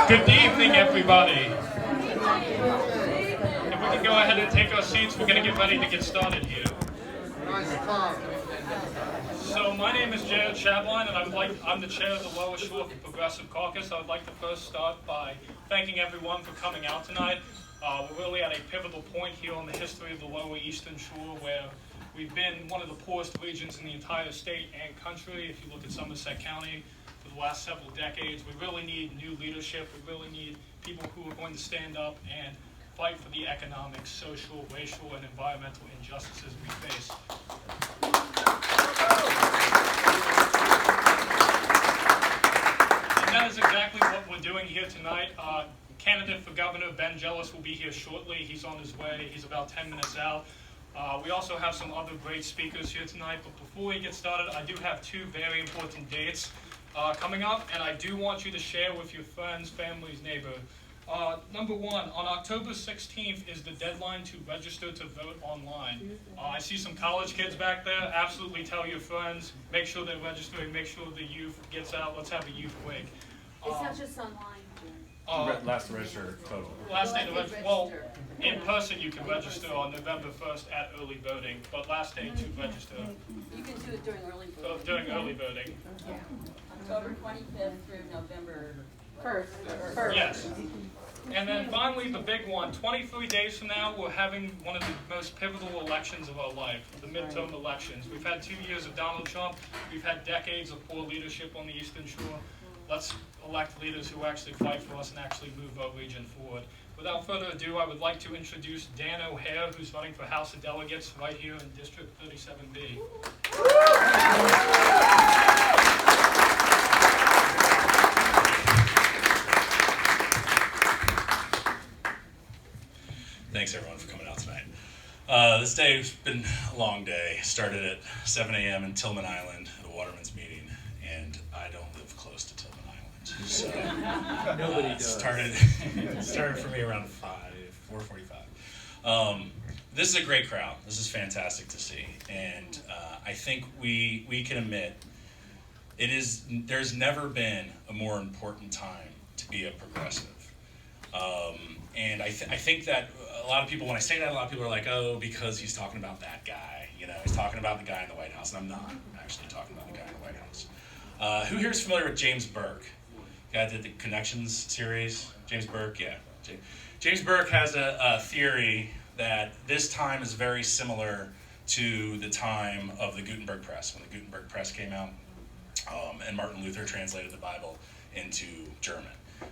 Good evening, everybody. If we can go ahead and take our seats, we're going to get ready to get started here. So my name is Jared Chabline, and I'm the chair of the Lower Shore Progressive Caucus. I would like to first start by thanking everyone for coming out tonight. We're really at a pivotal point here on the history of the Lower Eastern Shore, where we've been one of the poorest regions in the entire state and country. If you look at Somerset County, for the last several decades, we really need new leadership. We really need people who are going to stand up and fight for the economic, social, racial, and environmental injustices we face. And that is exactly what we're doing here tonight. Candidate for governor Ben Jealous will be here shortly. He's on his way. He's about 10 minutes out. We also have some other great speakers here tonight, but before we get started, I do have two very important dates coming up, and I do want you to share with your friends, families, neighbors. Number one, on October 16th is the deadline to register to vote online. I see some college kids back there. Absolutely tell your friends. Make sure they're registering. Make sure the youth gets out. Let's have a youth week. It's not just online. Last register total. Last day to register. Well, in person you can register on November 1st at early voting, but last day to register. You can do it during early voting. During early voting. October 25th through November 1st. Yes. And then finally, the big one, 23 days from now, we're having one of the most pivotal elections of our life, the midterm elections. We've had 2 years of Donald Trump. We've had decades of poor leadership on the Eastern Shore. Let's elect leaders who actually fight for us and actually move our region forward. Without further ado, I would like to introduce Dan O'Hare, who's running for House of Delegates right here in District 37B. Thanks everyone for coming out tonight. This day's been a long day. Started at 7 a.m. in Tillman Island at a Waterman's meeting, and I don't live close to Tillman Island, so Nobody does. Started for me around 4:45. This is a great crowd. This is fantastic to see, and I think we can admit there's never been a more important time to be a progressive. And I think that a lot of people, when I say that, a lot of people are like, oh, because he's talking about that guy. You know, he's talking about the guy in the White House, and I'm not actually talking about the guy in the White House. Who here is familiar with James Burke? The guy that did the Connections series? James Burke, yeah. James Burke has a theory that this time is very similar to the time of the Gutenberg Press, when the Gutenberg Press came out, and Martin Luther translated the Bible into German.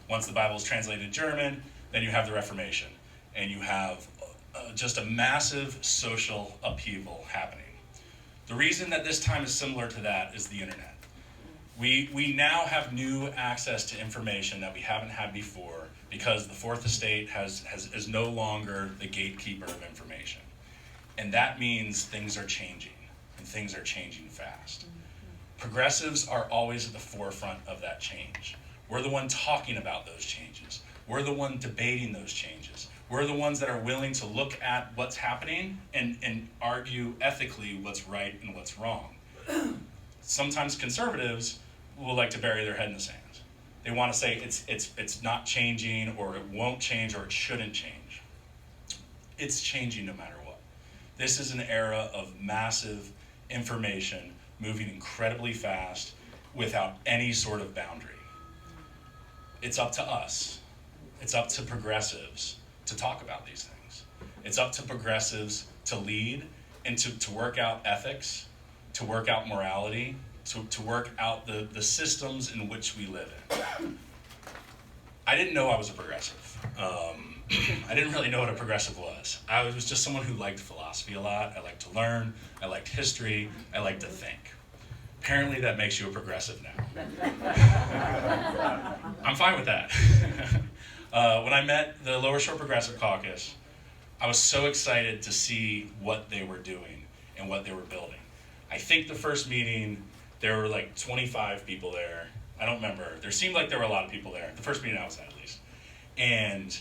Once the Bible is translated to German, then you have the Reformation, and you have just a massive social upheaval happening. The reason that this time is similar to that is the internet. We now have new access to information that we haven't had before because the Fourth Estate is no longer the gatekeeper of information. And that means things are changing, and things are changing fast. Progressives are always at the forefront of that change. We're the one talking about those changes. We're the one debating those changes. We're the ones that are willing to look at what's happening and argue ethically what's right and what's wrong. Sometimes conservatives will like to bury their head in the sand. They want to say it's not changing, or it won't change, or it shouldn't change. It's changing no matter what. This is an era of massive information moving incredibly fast without any sort of boundary. It's up to us. It's up to progressives to talk about these things. It's up to progressives to lead and to work out ethics, to work out morality, to work out the systems in which we live in. I didn't know I was a progressive. I didn't really know what a progressive was. I was just someone who liked philosophy a lot. I liked to learn. I liked history. I liked to think. Apparently that makes you a progressive now. I'm fine with that. When I met the Lower Shore Progressive Caucus, I was so excited to see what they were doing and what they were building. I think the first meeting, there were like 25 people there. I don't remember. There seemed like there were a lot of people there. The first meeting I was at least. And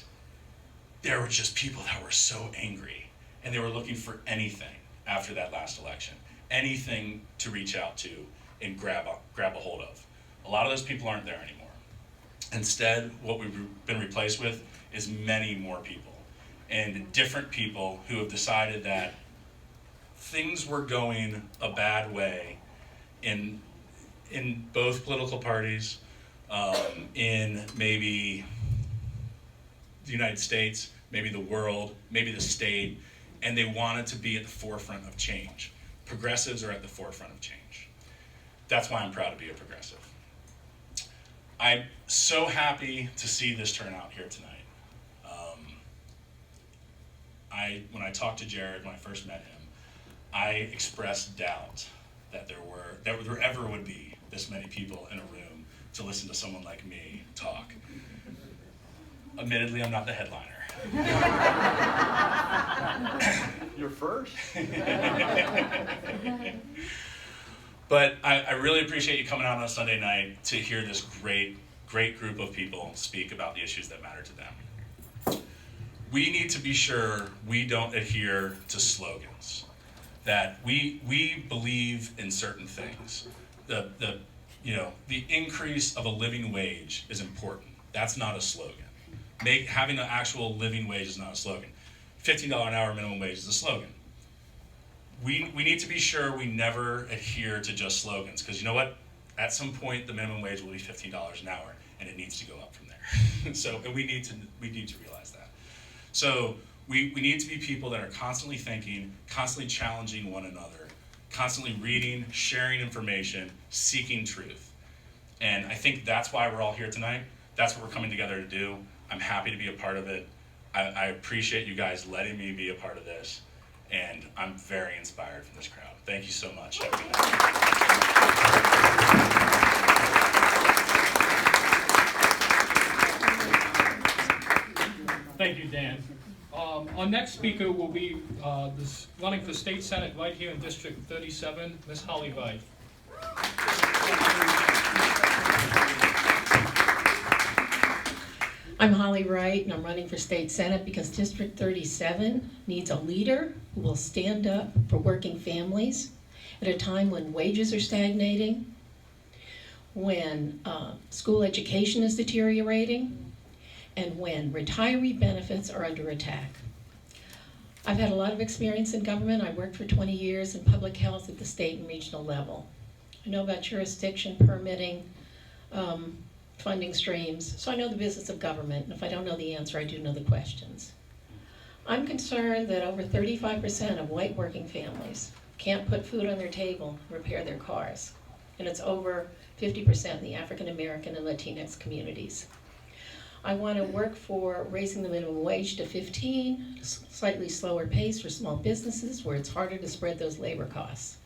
there were just people that were so angry. And they were looking for anything after that last election. anything to reach out to and grab a hold of. A lot of those people aren't there anymore. Instead, what we've been replaced with is many more people, and different people who have decided that things were going a bad way in both political parties, in maybe the United States, maybe the world, maybe the state, and they wanted to be at the forefront of change. Progressives are at the forefront of change. That's why I'm proud to be a progressive. I'm so happy to see this turnout here tonight. When I talked to Jared, when I first met him, I expressed doubt that there ever would be this many people in a room to listen to someone like me talk. Admittedly, I'm not the headliner. You're first. But I really appreciate you coming out on a Sunday night to hear this great group of people speak about the issues that matter to them. We need to be sure we don't adhere to slogans, that we believe in certain things. The increase of a living wage is important. That's not a slogan. Having an actual living wage is not a slogan. $15 an hour minimum wage is a slogan. We need to be sure we never adhere to just slogans, because you know what? At some point, the minimum wage will be $15 an hour, and it needs to go up from there. And we need to realize that. So we need to be people that are constantly thinking, constantly challenging one another, constantly reading, sharing information, seeking truth. And I think that's why we're all here tonight. That's what we're coming together to do. I'm happy to be a part of it. I appreciate you guys letting me be a part of this. And I'm very inspired from this crowd. Thank you so much. Have a good night. Thank you, Dan. Our next speaker will be running for state senate right here in District 37, Ms. Holly Veit. I'm Holly Wright, and I'm running for state senate because District 37 needs a leader who will stand up for working families at a time when wages are stagnating, when school education is deteriorating, and when retiree benefits are under attack. I've had a lot of experience in government. I worked for 20 years in public health at the state and regional level. I know about jurisdiction, permitting, funding streams, so I know the business of government, and if I don't know the answer, I do know the questions. I'm concerned that over 35% of white working families can't put food on their table, repair their cars, and it's over 50% in the African American and Latinx communities. I want to work for raising the minimum wage to 15, slightly slower pace for small businesses where it's harder to spread those labor costs.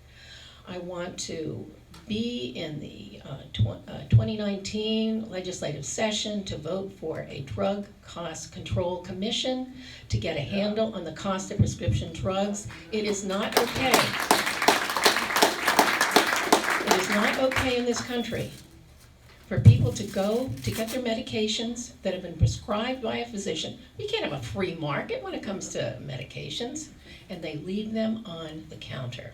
I want to be in the 2019 legislative session to vote for a drug cost control commission to get a handle on the cost of prescription drugs. It is not okay. It is not okay in this country for people to go to get their medications that have been prescribed by a physician. We can't have a free market when it comes to medications, and they leave them on the counter.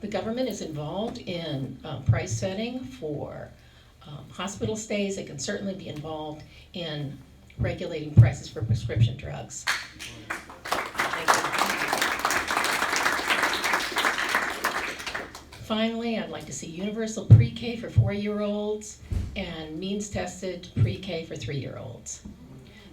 The government is involved in price setting for hospital stays. It can certainly be involved in regulating prices for prescription drugs. Thank you. Finally, I'd like to see universal pre-K for 4-year-olds and means-tested pre-K for 3-year-olds.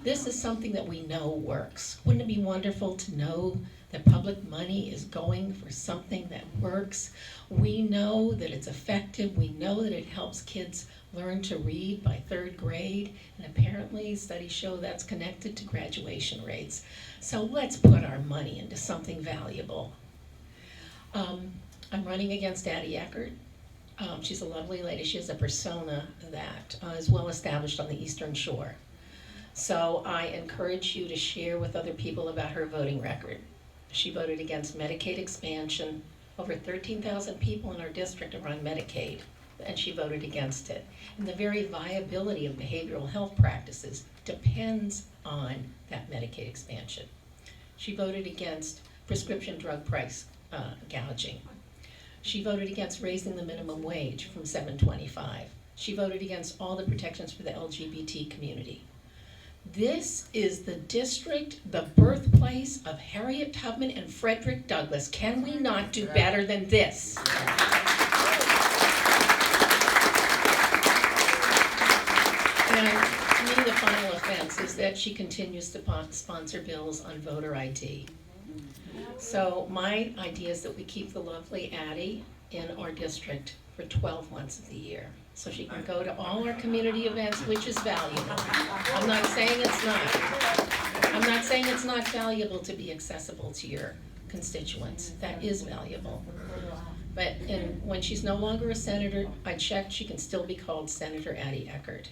This is something that we know works. Wouldn't it be wonderful to know that public money is going for something that works? We know that it's effective. We know that it helps kids learn to read by 3rd grade, and apparently studies show that's connected to graduation rates. So let's put our money into something valuable. I'm running against Addie Eckert. She's a lovely lady. She has a persona that is well established on the Eastern Shore. So I encourage you to share with other people about her voting record. She voted against Medicaid expansion. Over 13,000 people in our district are on Medicaid, and she voted against it. And the very viability of behavioral health practices depends on that Medicaid expansion. She voted against prescription drug price gouging. She voted against raising the minimum wage from $7.25. She voted against all the protections for the LGBT community. This is the district, the birthplace of Harriet Tubman and Frederick Douglass. Can we not do better than this? And to me, the final offense is that she continues to sponsor bills on voter ID. So my idea is that we keep the lovely Addie in our district for 12 months of the year, so she can go to all our community events, which is valuable. I'm not saying it's not. I'm not saying it's not valuable to be accessible to your constituents. That is valuable. But when she's no longer a senator, I checked, she can still be called Senator Addie Eckert.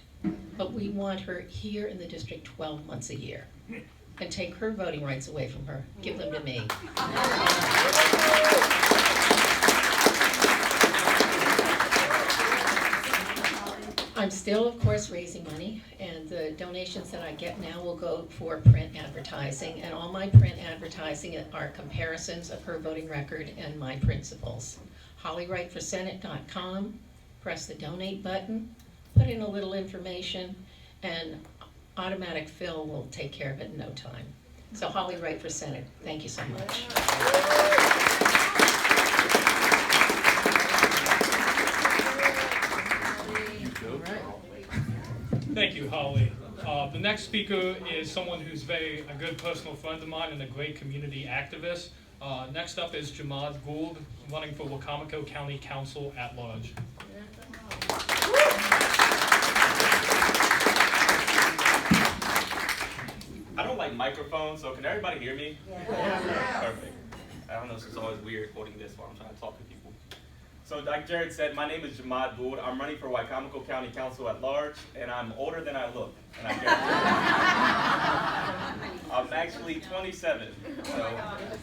But we want her here in the district 12 months a year. And take her voting rights away from her. Give them to me. I'm still, of course, raising money, and the donations that I get now will go for print advertising, and all my print advertising are comparisons of her voting record and my principles. HollyWrightForSenate.com, press the donate button, put in a little information, and automatic fill will take care of it in no time. So Holly Wright for Senate, thank you so much. Thank you, Holly. The next speaker is someone who's a good personal friend of mine and a great community activist. Next up is Jamaad Gould, running for Wacomico County Council at Large. I don't like microphones, so can everybody hear me? Yeah. Perfect. I don't know, it's just always weird holding this while I'm trying to talk to people. So like Jared said, my name is Jamaad Gould. I'm running for Wacomico County Council at Large, and I'm older than I look. And I'm actually 27, so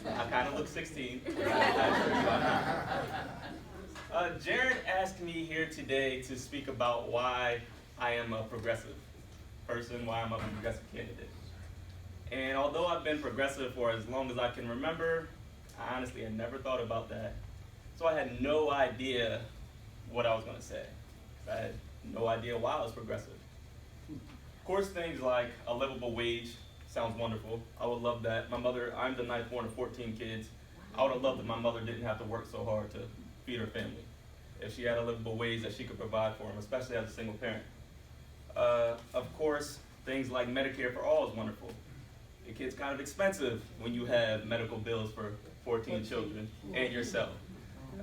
I kind of look 16. Jared asked me here today to speak about why I am a progressive person, why I'm a progressive candidate. And although I've been progressive for as long as I can remember, I honestly had never thought about that. So I had no idea what I was going to say. I had no idea why I was progressive. Of course, things like a livable wage sounds wonderful. I would love that. My mother, I'm the ninth born of 14 kids. I would have loved if my mother didn't have to work so hard to feed her family. If she had a livable wage that she could provide for them, especially as a single parent. Of course, things like Medicare for all is wonderful. It gets kind of expensive when you have medical bills for 14 children and yourself,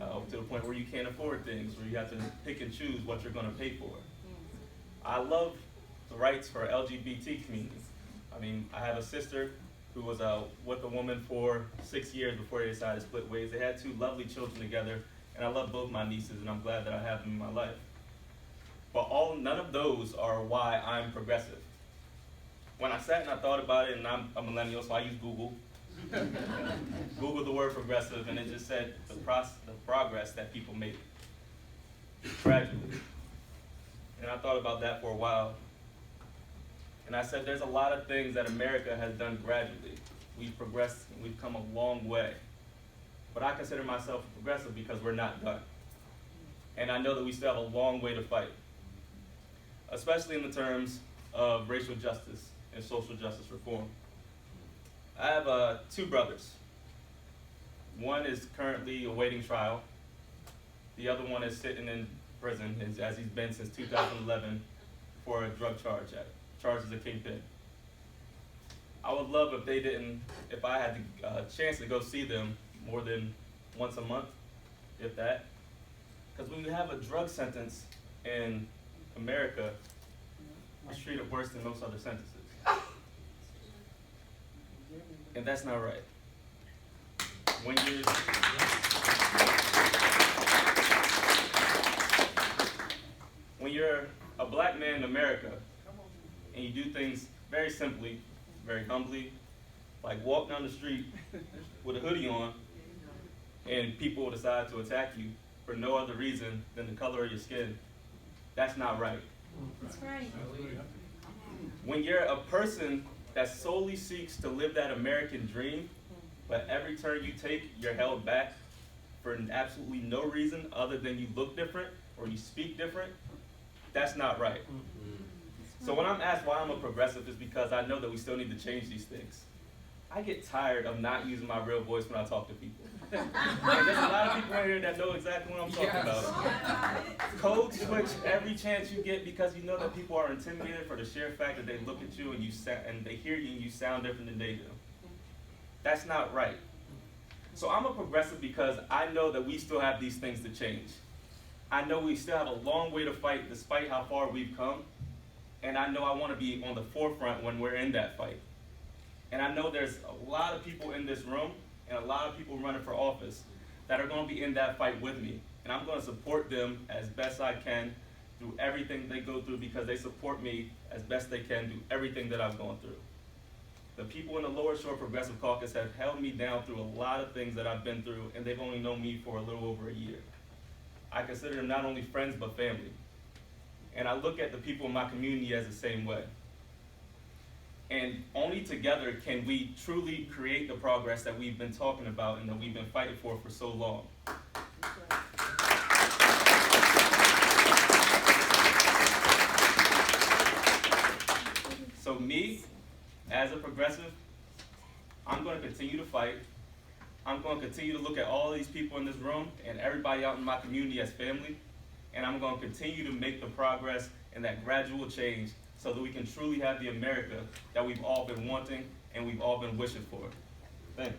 to the point where you can't afford things, where you have to pick and choose what you're going to pay for. I love the rights for LGBT communities. I mean, I have a sister who was with a woman for 6 years before they decided to split ways. They had 2 lovely children together, and I love both my nieces, and I'm glad that I have them in my life. But none of those are why I'm progressive. When I sat and I thought about it, and I'm a millennial, so I use Google. Googled the word progressive, and it just said the progress that people make gradually. And I thought about that for a while. And I said there's a lot of things that America has done gradually. We've progressed, and we've come a long way. But I consider myself progressive because we're not done. And I know that we still have a long way to fight, especially in the terms of racial justice and social justice reform. I have 2 brothers. One is currently awaiting trial. The other one is sitting in prison, as he's been since 2011, for a drug charged as a kingpin. I would love if I had the chance to go see them more than once a month, if that. Because when you have a drug sentence in America, it's treated worse than most other sentences. And that's not right. When you're a black man in America and you do things very simply, very humbly, like walk down the street with a hoodie on, and people decide to attack you for no other reason than the color of your skin, that's not right. That's right. When you're a person that solely seeks to live that American dream, but every turn you take, you're held back for absolutely no reason other than you look different or you speak different, that's not right. So when I'm asked why I'm a progressive, it's because I know that we still need to change these things. I get tired of not using my real voice when I talk to people. And there's a lot of people in here that know exactly what I'm talking about. Code switch every chance you get because you know that people are intimidated for the sheer fact that they look at you and they hear you and you sound different than they do. That's not right. So I'm a progressive because I know that we still have these things to change. I know we still have a long way to fight despite how far we've come. And I know I want to be on the forefront when we're in that fight. And I know there's a lot of people in this room and a lot of people running for office that are going to be in that fight with me. And I'm going to support them as best I can through everything they go through because they support me as best they can through everything that I've gone through. The people in the Lower Shore Progressive Caucus have held me down through a lot of things that I've been through, and they've only known me for a little over a year. I consider them not only friends, but family. And I look at the people in my community as the same way. And only together can we truly create the progress that we've been talking about and that we've been fighting for so long. So me, as a progressive, I'm going to continue to fight. I'm going to continue to look at all these people in this room and everybody out in my community as family. And I'm going to continue to make the progress and that gradual change so that we can truly have the America that we've all been wanting and we've all been wishing for. Thank you.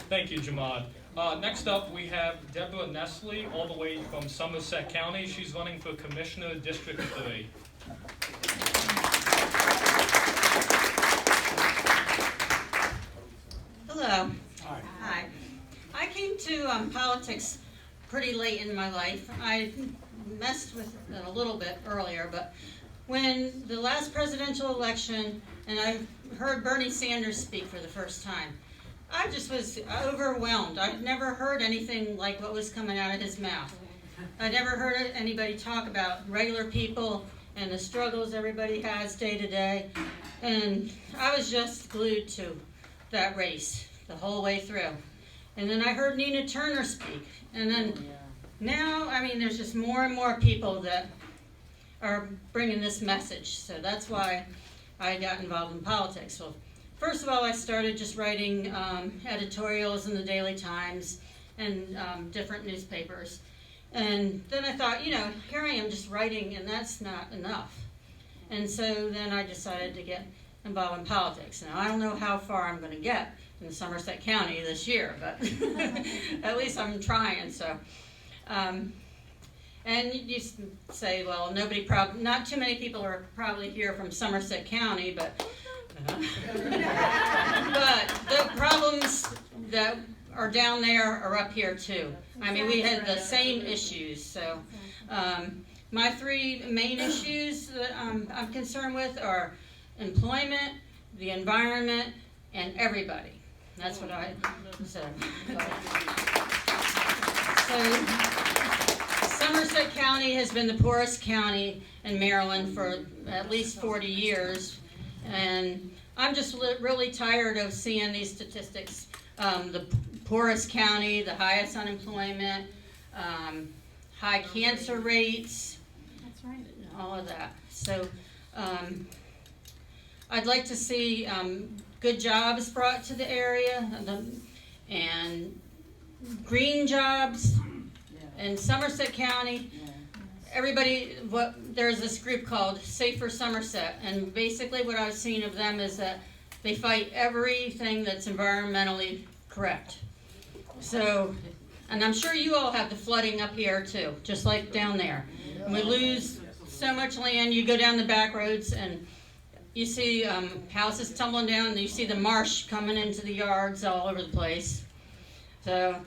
Thank you, Jamad. Next up, we have Deborah Nestle, all the way from Somerset County. She's running for Commissioner, District 3. Hello. Hi. I came to politics pretty late in my life. I messed with it a little bit earlier, but when the last presidential election and I heard Bernie Sanders speak for the first time, I just was overwhelmed. I'd never heard anything like what was coming out of his mouth. I never heard anybody talk about regular people and the struggles everybody has day to day. And I was just glued to that race the whole way through. And then I heard Nina Turner speak. And then now, I mean, there's just more and more people that are bringing this message. So that's why I got involved in politics. So first of all, I started just writing editorials in the Daily Times and different newspapers. And then I thought, you know, here I am just writing, and that's not enough. And so then I decided to get involved in politics. Now, I don't know how far I'm going to get in Somerset County this year, but at least I'm trying. So, and you say, well, not too many people are probably here from Somerset County, but the problems that are down there are up here too. I mean, we had the same issues. So my three main issues that I'm concerned with are employment, the environment, and everybody. That's what I said. So Somerset County has been the poorest county in Maryland for at least 40 years. And I'm just really tired of seeing these statistics. The poorest county, the highest unemployment, high cancer rates. That's right. All of that. So I'd like to see good jobs brought to the area and green jobs in Somerset County. There's this group called Safer Somerset, and basically what I've seen of them is that they fight everything that's environmentally correct. So, and I'm sure you all have the flooding up here too, just like down there. And we lose so much land. You go down the back roads and you see houses tumbling down, and you see the marsh coming into the yards all over the place. So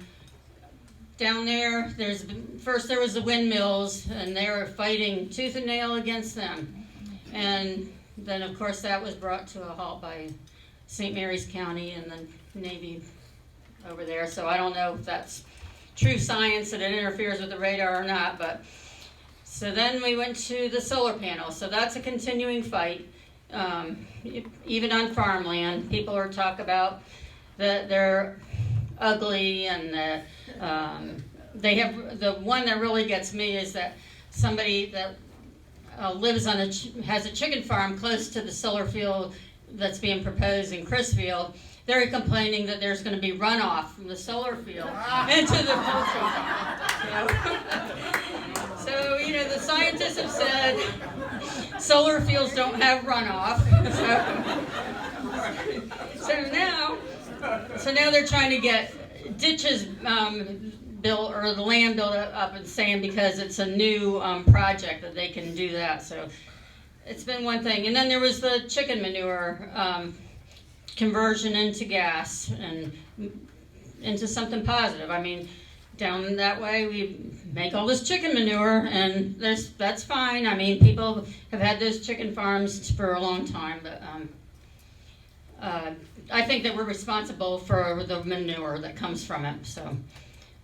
down there, first there was the windmills, and they were fighting tooth and nail against them. And then, of course, that was brought to a halt by St. Mary's County and the Navy over there. So I don't know if that's true science, that it interferes with the radar or not. But So then we went to the solar panel. So that's a continuing fight. Even on farmland, people are talking about that they're ugly, and that they have, the one that really gets me is that somebody that lives on has a chicken farm close to the solar field that's being proposed in Crisfield. They're complaining that there's going to be runoff from the solar field into the poultry farm. So, the scientists have said solar fields don't have runoff. So now they're trying to get ditches built, or the land built up in sand, because it's a new project that they can do that. So it's been one thing. And then there was the chicken manure conversion into gas and into something positive. I mean, down that way we make all this chicken manure, and that's fine. I mean, people have had those chicken farms for a long time, but I think that we're responsible for the manure that comes from it. So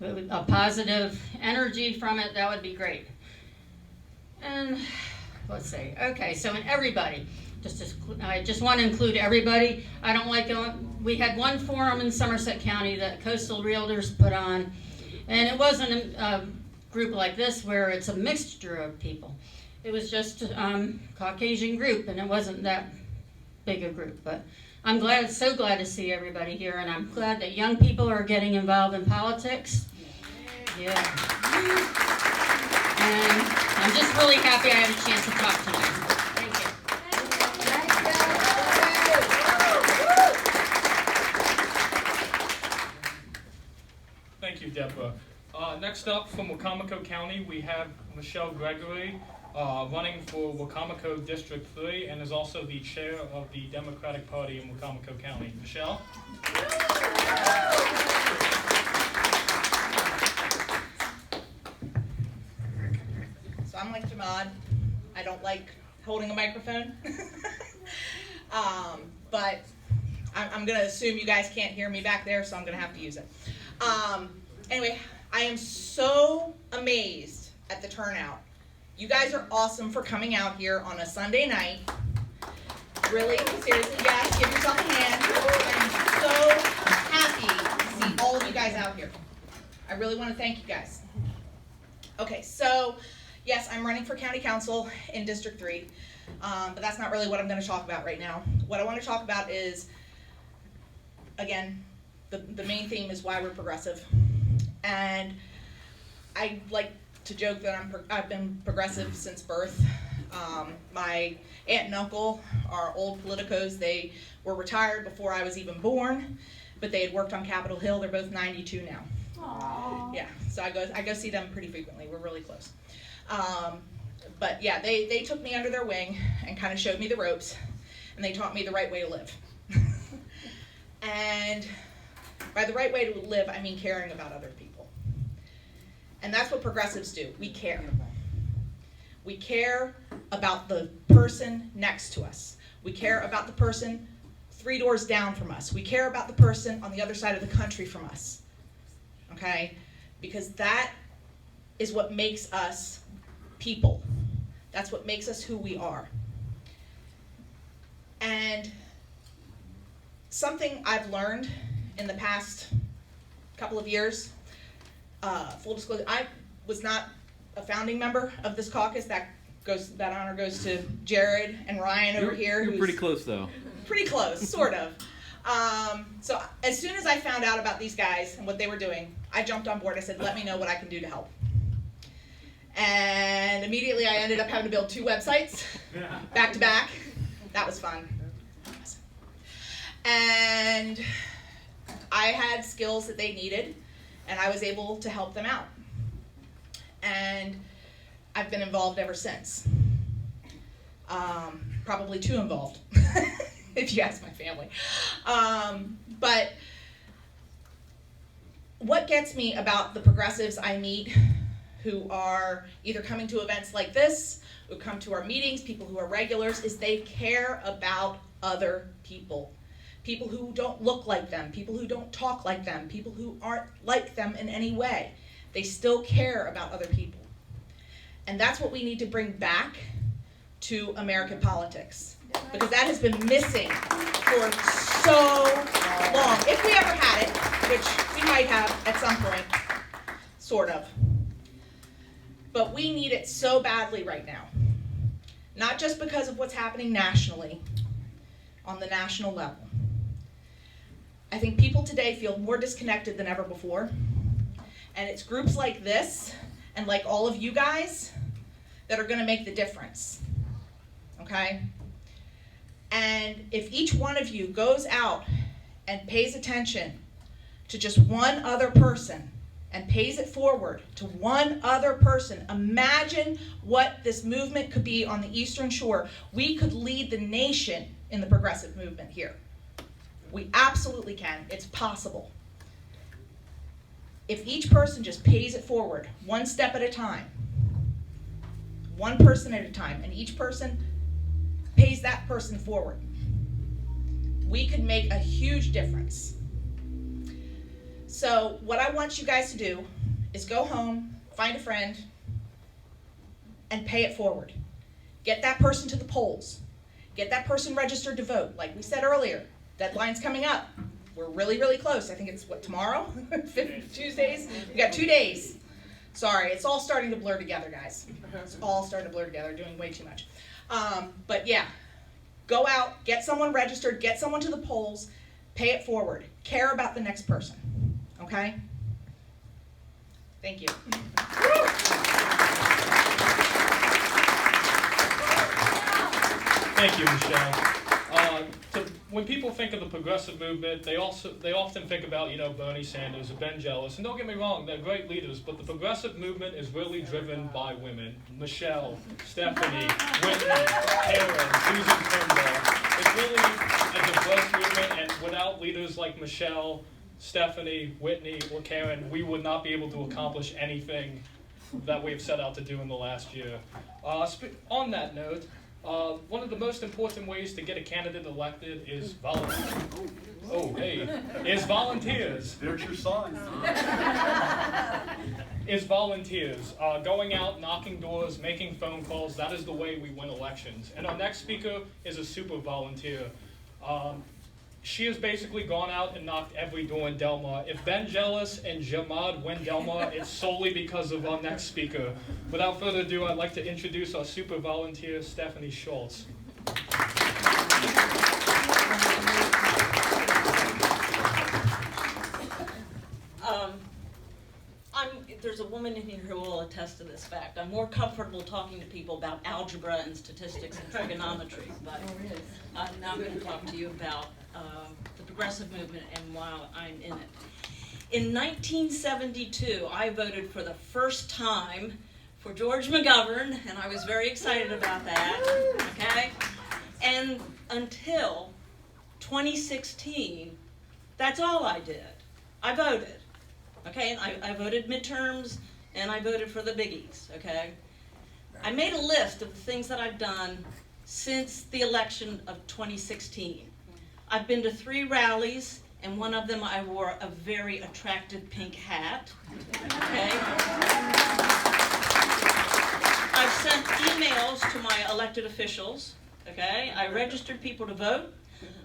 a positive energy from it, that would be great. And let's see. Okay, so in everybody, I just want to include everybody. I don't like going. We had one forum in Somerset County that Coastal Realtors put on, and it wasn't a group like this where it's a mixture of people. It was just a Caucasian group, and it wasn't that big a group. But I'm so glad to see everybody here, and I'm glad that young people are getting involved in politics. Yeah. And I'm just really happy I had a chance to talk tonight. Thank you, Deborah. Next up from Wacomico County, we have Michelle Gregory, running for Wacomico District 3, and is also the chair of the Democratic Party in Wacomico County. Michelle? So I'm like Jamad. I don't like holding a microphone. But I'm going to assume you guys can't hear me back there, so I'm going to have to use it. Anyway, I am so amazed at the turnout. You guys are awesome for coming out here on a Sunday night. Really, seriously, yes, give yourself a hand. I'm so happy to see all of you guys out here. I really want to thank you guys. Okay, so yes, I'm running for county council in District 3, but that's not really what I'm going to talk about right now. What I want to talk about is, again, the main theme is why we're progressive. And I like to joke that I've been progressive since birth. My aunt and uncle are old politicos. They were retired before I was even born, but they had worked on Capitol Hill. They're both 92 now. Aww. Yeah, so I go see them pretty frequently. We're really close. But yeah, they took me under their wing and kind of showed me the ropes, and they taught me the right way to live. And by the right way to live, I mean caring about other people. And that's what progressives do. We care. We care about the person next to us. We care about the person 3 doors down from us. We care about the person on the other side of the country from us. Okay? Because that is what makes us people. That's what makes us who we are. And something I've learned in the past couple of years, full disclosure, I was not a founding member of this caucus. That honor goes to Jared and Ryan over here. You're pretty close, though. Pretty close, sort of. So as soon as I found out about these guys and what they were doing, I jumped on board. I said, let me know what I can do to help. And immediately I ended up having to build 2 websites back to back. That was fun. And I had skills that they needed, and I was able to help them out. And I've been involved ever since. Probably too involved, if you ask my family. But what gets me about the progressives I meet who are either coming to events like this, who come to our meetings, people who are regulars, is they care about other people. People who don't look like them, people who don't talk like them, people who aren't like them in any way. They still care about other people. And that's what we need to bring back to American politics, because that has been missing for so long. If we ever had it, which we might have at some point, sort of. But we need it so badly right now. Not just because of what's happening nationally, on the national level. I think people today feel more disconnected than ever before. And it's groups like this, and like all of you guys, that are gonna make the difference, okay? And if each one of you goes out and pays attention to just one other person, and pays it forward to one other person, imagine what this movement could be on the Eastern Shore. We could lead the nation in the progressive movement here. We absolutely can. It's possible. If each person just pays it forward, one step at a time, one person at a time, and each person pays that person forward, we could make a huge difference. So what I want you guys to do is go home, find a friend, and pay it forward. Get that person to the polls. Get that person registered to vote. Like we said earlier, deadline's coming up. We're really, really close. I think it's, what, tomorrow? Tuesdays? We got 2 days. Sorry, it's all starting to blur together, guys. It's all starting to blur together, doing way too much. But yeah, go out, get someone registered, get someone to the polls, pay it forward. Care about the next person. Okay? Thank you. Thank you, Michelle. When people think of the progressive movement, they often think about, Bernie Sanders or Ben Jealous. And don't get me wrong, they're great leaders, but the progressive movement is really driven by women. Michelle, Stephanie, Whitney, Karen, Susan Turnbull. It's really a diverse movement, and without leaders like Michelle, Stephanie, Whitney, or Karen, we would not be able to accomplish anything that we've set out to do in the last year. On that note, one of the most important ways to get a candidate elected is volunteers. There's your son. Is volunteers. Going out, knocking doors, making phone calls, that is the way we win elections. And our next speaker is a super volunteer. She has basically gone out and knocked every door in Del Mar. If Ben Jealous and Jamad win Del Mar, it's solely because of our next speaker. Without further ado, I'd like to introduce our super volunteer, Stephanie Schultz. There's a woman in here who will attest to this fact. I'm more comfortable talking to people about algebra and statistics and trigonometry, but I'm now going to talk to you about the progressive movement and why I'm in it. In 1972, I voted for the first time for George McGovern, and I was very excited about that, okay? And until 2016, that's all I did. I voted. Okay, and I voted midterms, and I voted for the biggies, okay? I made a list of the things that I've done since the election of 2016. I've been to 3 rallies, and one of them I wore a very attractive pink hat, okay? I've sent emails to my elected officials, okay? I registered people to vote.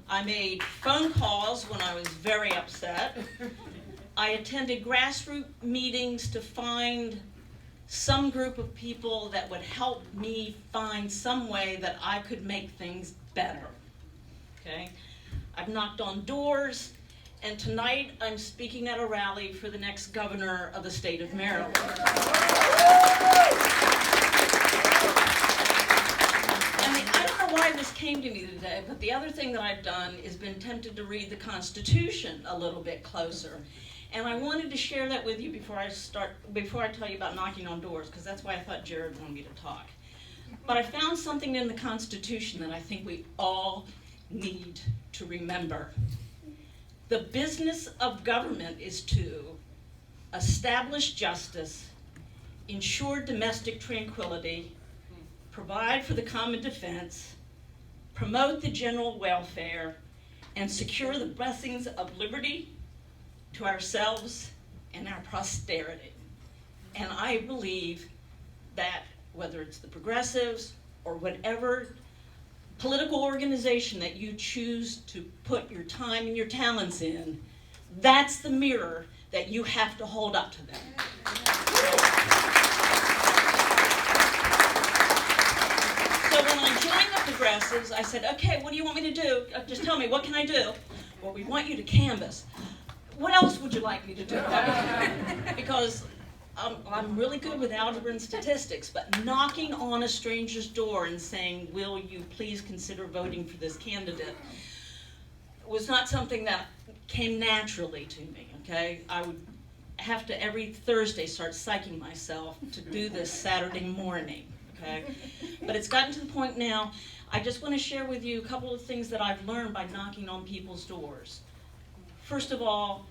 I made phone calls when I was very upset. I attended grassroots meetings to find some group of people that would help me find some way that I could make things better, okay? I've knocked on doors, and tonight I'm speaking at a rally for the next governor of the state of Maryland. I don't know why this came to me today, but the other thing that I've done is been tempted to read the Constitution a little bit closer. And I wanted to share that with you before I tell you about knocking on doors, because that's why I thought Jared wanted me to talk. But I found something in the Constitution that I think we all need to remember. The business of government is to establish justice, ensure domestic tranquility, provide for the common defense, promote the general welfare, and secure the blessings of liberty to ourselves and our posterity. And I believe that whether it's the Progressives or whatever political organization that you choose to put your time and your talents in, that's the mirror that you have to hold up to them. So when I joined the Progressives, I said, okay, what do you want me to do? Just tell me, what can I do? Well, we want you to canvass. What else would you like me to do? Because I'm really good with algebra and statistics, but knocking on a stranger's door and saying, will you please consider voting for this candidate, was not something that came naturally to me, okay? I would have to every Thursday start psyching myself to do this Saturday morning, okay? But it's gotten to the point now, I just want to share with you a couple of things that I've learned by knocking on people's doors. First of all,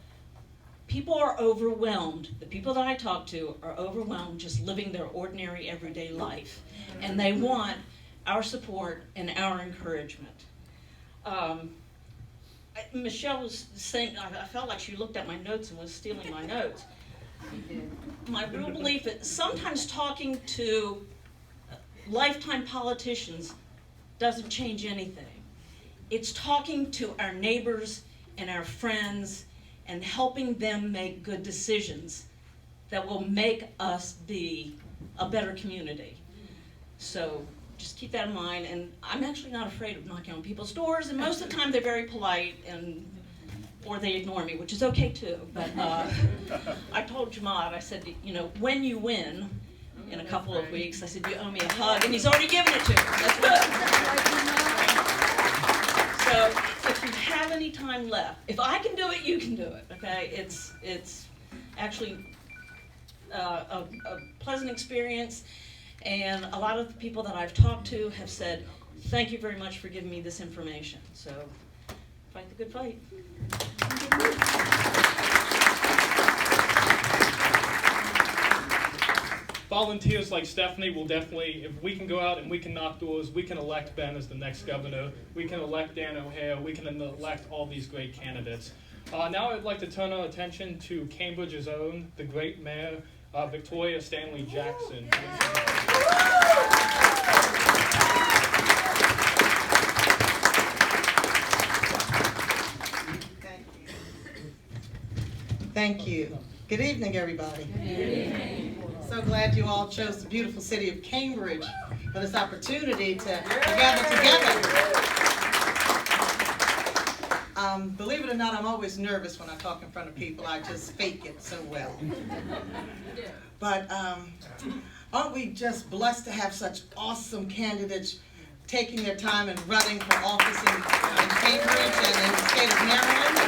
people are overwhelmed. The people that I talk to are overwhelmed just living their ordinary everyday life. And they want our support and our encouragement. Michelle was saying, I felt like she looked at my notes and was stealing my notes. My real belief is sometimes talking to lifetime politicians doesn't change anything. It's talking to our neighbors and our friends and helping them make good decisions that will make us be a better community. So just keep that in mind, and I'm actually not afraid of knocking on people's doors, and most of the time they're very polite, or they ignore me, which is okay too. But I told Jamaat, I said, you know, when you win in a couple of weeks, I said, you owe me a hug, and he's already given it to me. That's good. So if you have any time left, if I can do it, you can do it, okay? It's actually a pleasant experience, and a lot of the people that I've talked to have said, thank you very much for giving me this information. So fight the good fight. Volunteers like Stephanie will definitely, if we can go out and we can knock doors, we can elect Ben as the next governor, we can elect Dan O'Hare, we can elect all these great candidates. Now I'd like to turn our attention to Cambridge's own, the great mayor, Victoria Stanley Jackson. Thank you. Good evening, everybody. Good evening. So glad you all chose the beautiful city of Cambridge for this opportunity to gather together. Believe it or not, I'm always nervous when I talk in front of people. I just fake it so well. But aren't we just blessed to have such awesome candidates taking their time and running for office in Cambridge and in the state of Maryland?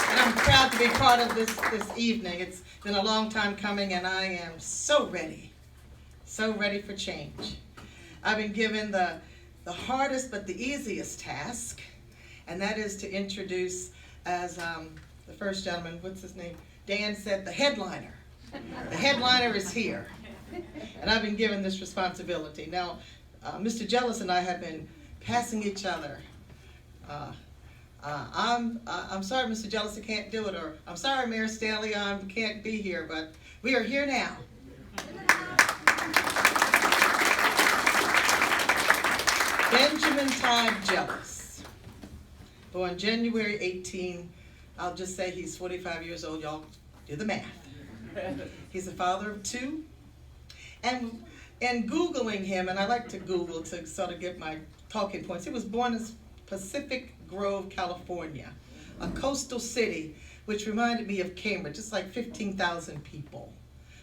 And I'm proud to be part of this evening. It's been a long time coming, and I am so ready for change. I've been given the hardest but the easiest task, and that is to introduce, as the first gentleman, what's his name? Dan said, the headliner. The headliner is here, and I've been given this responsibility. Now, Mr. Jealous and I have been passing each other. I'm sorry, Mr. Jealous, I can't do it, or I'm sorry, Mayor Stanley, I can't be here, but we are here now. Benjamin Todd Jealous, born January 18, I'll just say he's 45 years old, y'all do the math. He's a father of two, and Googling him, and I like to Google to sort of get my talking points, he was born in Pacific Grove, California, a coastal city, which reminded me of Cambridge. It's like 15,000 people.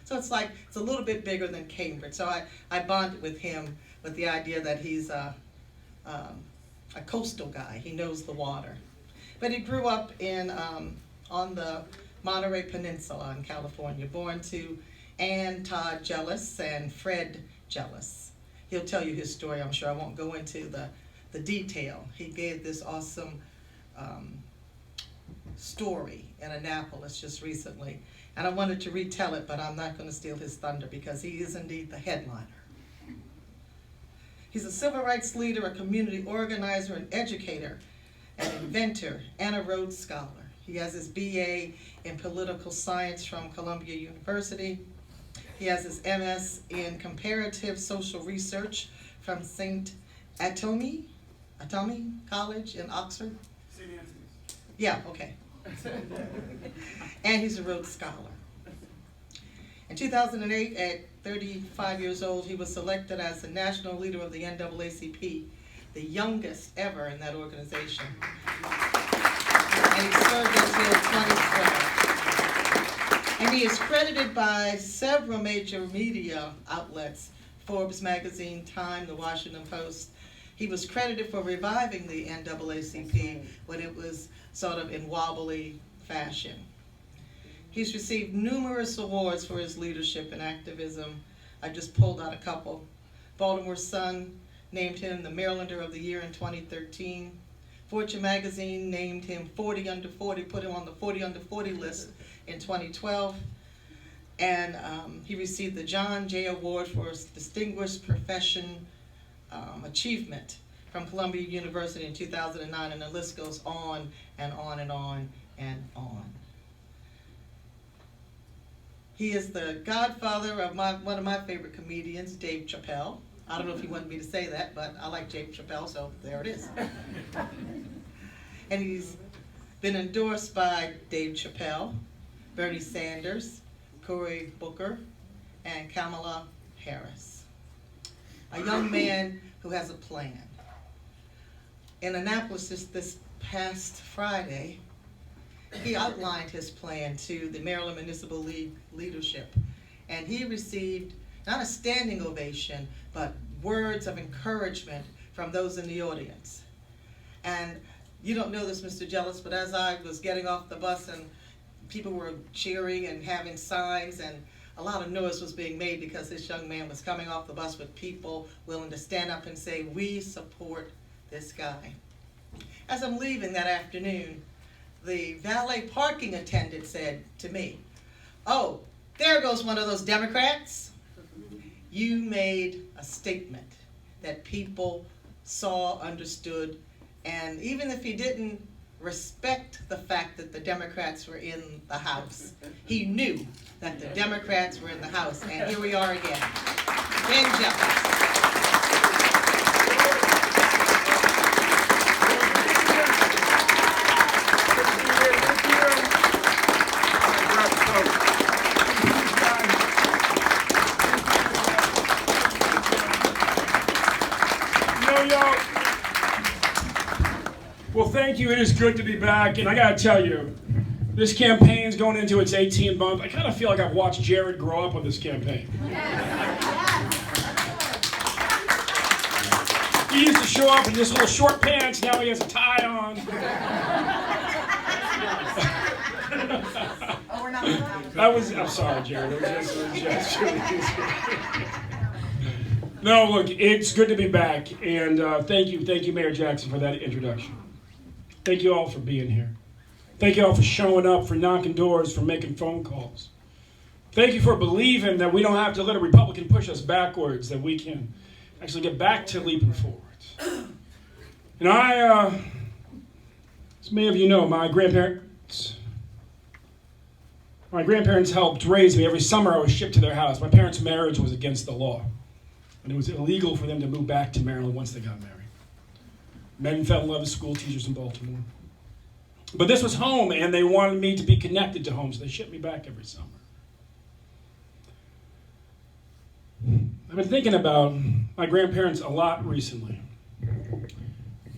So it's a little bit bigger than Cambridge. So I bonded with him with the idea that he's a coastal guy. He knows the water. But he grew up on the Monterey Peninsula in California, born to Ann Todd Jealous and Fred Jealous. He'll tell you his story, I'm sure. I won't go into the detail. He gave this awesome story in Annapolis just recently, and I wanted to retell it, but I'm not going to steal his thunder because he is indeed the headliner. He's a civil rights leader, a community organizer, an educator, an inventor, and a Rhodes Scholar. He has his BA in political science from Columbia University. He has his MS in Comparative Social Research from St. Atomy College in Oxford. Yeah, okay. And he's a Rhodes Scholar. In 2008, at 35 years old, he was selected as the national leader of the NAACP, the youngest ever in that organization. And he served until 2012. And he is credited by several major media outlets, Forbes magazine, Time, The Washington Post. He was credited for reviving the NAACP when it was sort of in wobbly fashion. He's received numerous awards for his leadership and activism. I just pulled out a couple. Baltimore Sun named him the Marylander of the Year in 2013. Fortune magazine named him 40 under 40, put him on the 40 under 40 list in 2012. And he received the John Jay Award for his Distinguished Profession Achievement from Columbia University in 2009, and the list goes on and on and on and on. He is the godfather of one of my favorite comedians, Dave Chappelle. I don't know if he wanted me to say that, but I like Dave Chappelle, so there it is. And he's been endorsed by Dave Chappelle, Bernie Sanders, Cory Booker, and Kamala Harris. A young man who has a plan. In Annapolis this past Friday, he outlined his plan to the Maryland Municipal League leadership, and he received not a standing ovation, but words of encouragement from those in the audience. And you don't know this, Mr. Jealous, but as I was getting off the bus and people were cheering and having signs, and a lot of noise was being made because this young man was coming off the bus with people willing to stand up and say, "We support this guy." As I'm leaving that afternoon, the valet parking attendant said to me, "Oh, there goes one of those Democrats." You made a statement that people saw, understood, and even if he didn't respect the fact that the Democrats were in the House, he knew that the Democrats were in the House, and here we are again. Ben Jealous. Well, thank you. It is good to be back, and I gotta tell you, this campaign's going into its 18th month. I kind of feel like I've watched Jared grow up with this campaign. He used to show up in just little short pants. Now he has a tie on. Oh, we're not. I'm sorry, Jared. It was just No, look, it's good to be back, and thank you, Mayor Jackson, for that introduction. Thank you all for being here. Thank you all for showing up, for knocking doors, for making phone calls. Thank you for believing that we don't have to let a Republican push us backwards, that we can actually get back to leaping forwards. And as many of you know, my grandparents helped raise me. Every summer I was shipped to their house. My parents' marriage was against the law, and it was illegal for them to move back to Maryland once they got married. Men fell in love with school teachers in Baltimore. But this was home, and they wanted me to be connected to home, so they shipped me back every summer. I've been thinking about my grandparents a lot recently.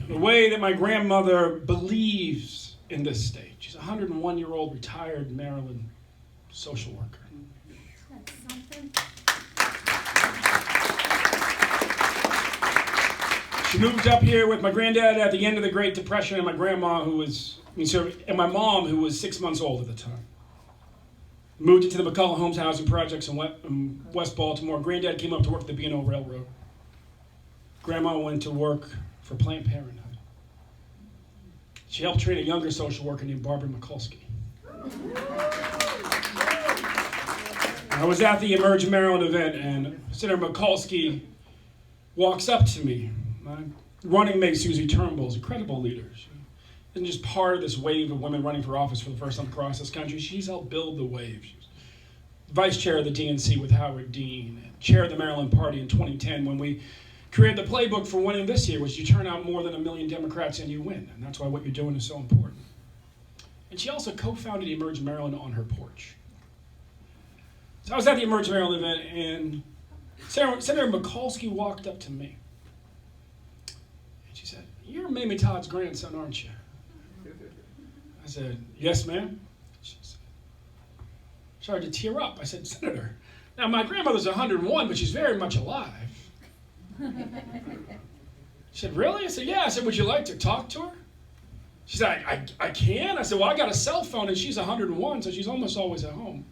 The way that my grandmother believes in this state. She's a 101-year-old retired Maryland social worker. That's something. She moved up here with my granddad at the end of the Great Depression, and my grandma, and my mom, who was 6 months old at the time. Moved into the McCullough Homes housing projects in West Baltimore. Granddad came up to work at the B&O Railroad. Grandma went to work for Planned Parenthood. She helped train a younger social worker named Barbara Mikulski. I was at the Emerge Maryland event, and Senator Mikulski walks up to me. My running mate, Susie Turnbull, is a credible leader. She isn't just part of this wave of women running for office for the first time across this country. She's helped build the wave. She's vice chair of the DNC with Howard Dean, chair of the Maryland Party in 2010 when we created the playbook for winning this year, was you turn out more than 1 million Democrats and you win. And that's why what you're doing is so important. And she also co-founded Emerge Maryland on her porch. So I was at the Emerge Maryland event, and Senator Mikulski walked up to me. And she said, "You're Mamie Todd's grandson, aren't you?" I said, "Yes, ma'am." She started to tear up. I said, "Senator, now my grandmother's 101, but she's very much alive." She said, "Really?" I said, "Yeah." I said, "Would you like to talk to her?" She said, I can. I said, "Well, I got a cell phone and she's 101, so she's almost always at home."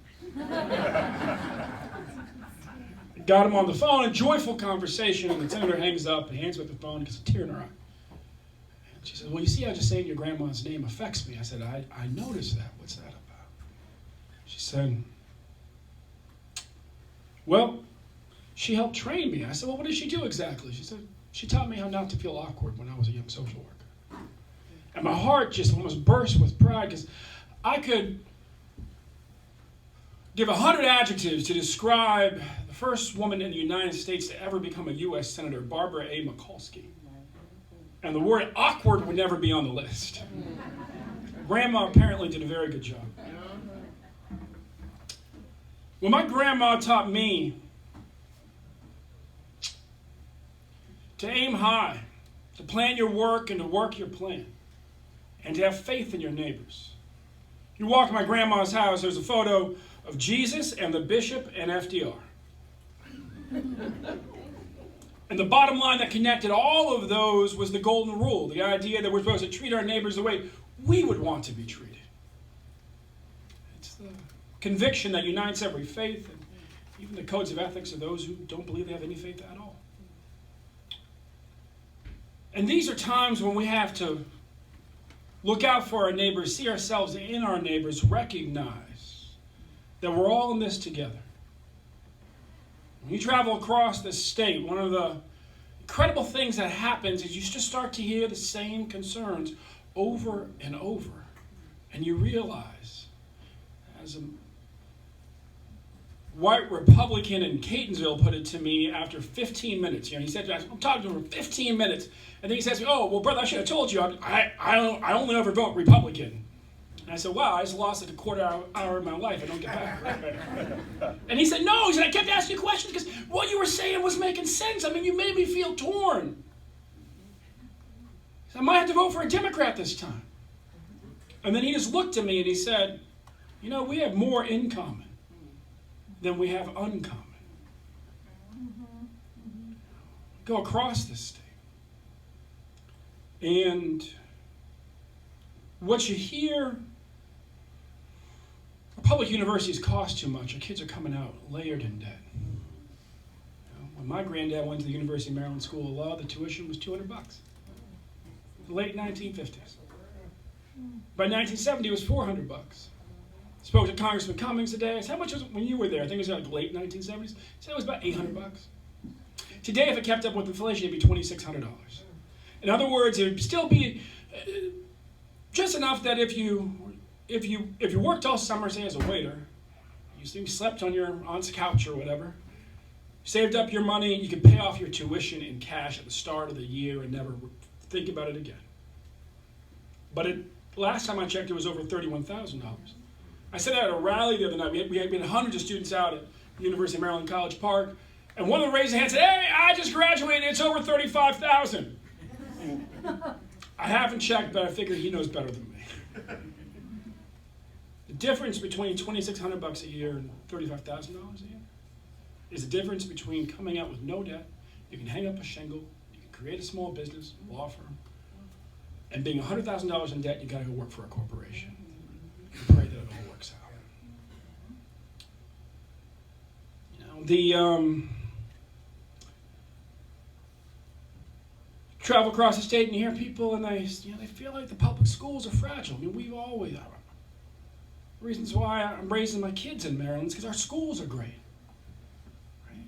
Got him on the phone, a joyful conversation, and the senator hangs up and hands me the phone and gets a tear in her eye. And she said, "Well, you see how just saying your grandma's name affects me." I said, I noticed that. What's that about?" She said, "Well, she helped train me." I said, "Well, what did she do exactly?" She said, "She taught me how not to feel awkward when I was a young social worker." And my heart just almost burst with pride, because I could give 100 adjectives to describe the first woman in the United States to ever become a U.S. Senator, Barbara A. Mikulski. And the word awkward would never be on the list. Grandma apparently did a very good job. Well, my grandma taught me to aim high, to plan your work and to work your plan, and to have faith in your neighbors. You walk in my grandma's house, there's a photo of Jesus and the bishop and FDR. And the bottom line that connected all of those was the golden rule, the idea that we're supposed to treat our neighbors the way we would want to be treated. It's the conviction that unites every faith, and even the codes of ethics of those who don't believe they have any faith at all. And these are times when we have to look out for our neighbors, see ourselves in our neighbors, recognize that we're all in this together. When you travel across this state, one of the incredible things that happens is you just start to hear the same concerns over and over. And you realize, as a white Republican in Catonsville put it to me after 15 minutes, he said, "I'm talking to him for 15 minutes. And then he says, 'Oh, well, brother, I should have told you, I only ever vote Republican.'" And I said, "Wow, I just lost like a quarter hour of my life. I don't get back." And he said, "No," he said, "I kept asking you questions because what you were saying was making sense. I mean, you made me feel torn. So I might have to vote for a Democrat this time." And then he just looked at me and he said, "We have more in common than we have uncommon." Go across this state. And what you hear, public universities cost too much. Our kids are coming out layered in debt. When my granddad went to the University of Maryland School of Law, the tuition was $200. The late 1950s. By 1970, it was $400. Spoke to Congressman Cummings today. I said, "How much was it when you were there?" I think it was like late 1970s. He said it was about $800. Today, if it kept up with inflation, it'd be $2,600. In other words, it would still be just enough that if you worked all summer, say as a waiter, you slept on your aunt's couch or whatever, saved up your money, you could pay off your tuition in cash at the start of the year and never think about it again. But last time I checked, it was over $31,000. I said that at a rally the other night. We had hundreds of students out at the University of Maryland College Park, and one of them raised their hand and said, "Hey, I just graduated, it's over $35,000. I haven't checked, but I figured he knows better than me. The difference between $2,600 a year and $35,000 a year is the difference between coming out with no debt, you can hang up a shingle, you can create a small business, law firm, and being $100,000 in debt, you gotta go work for a corporation. And pray that it all works out. Travel across the state and you hear people and they feel like the public schools are fragile. I mean, we've always are. Reasons why I'm raising my kids in Maryland is because our schools are great. Right?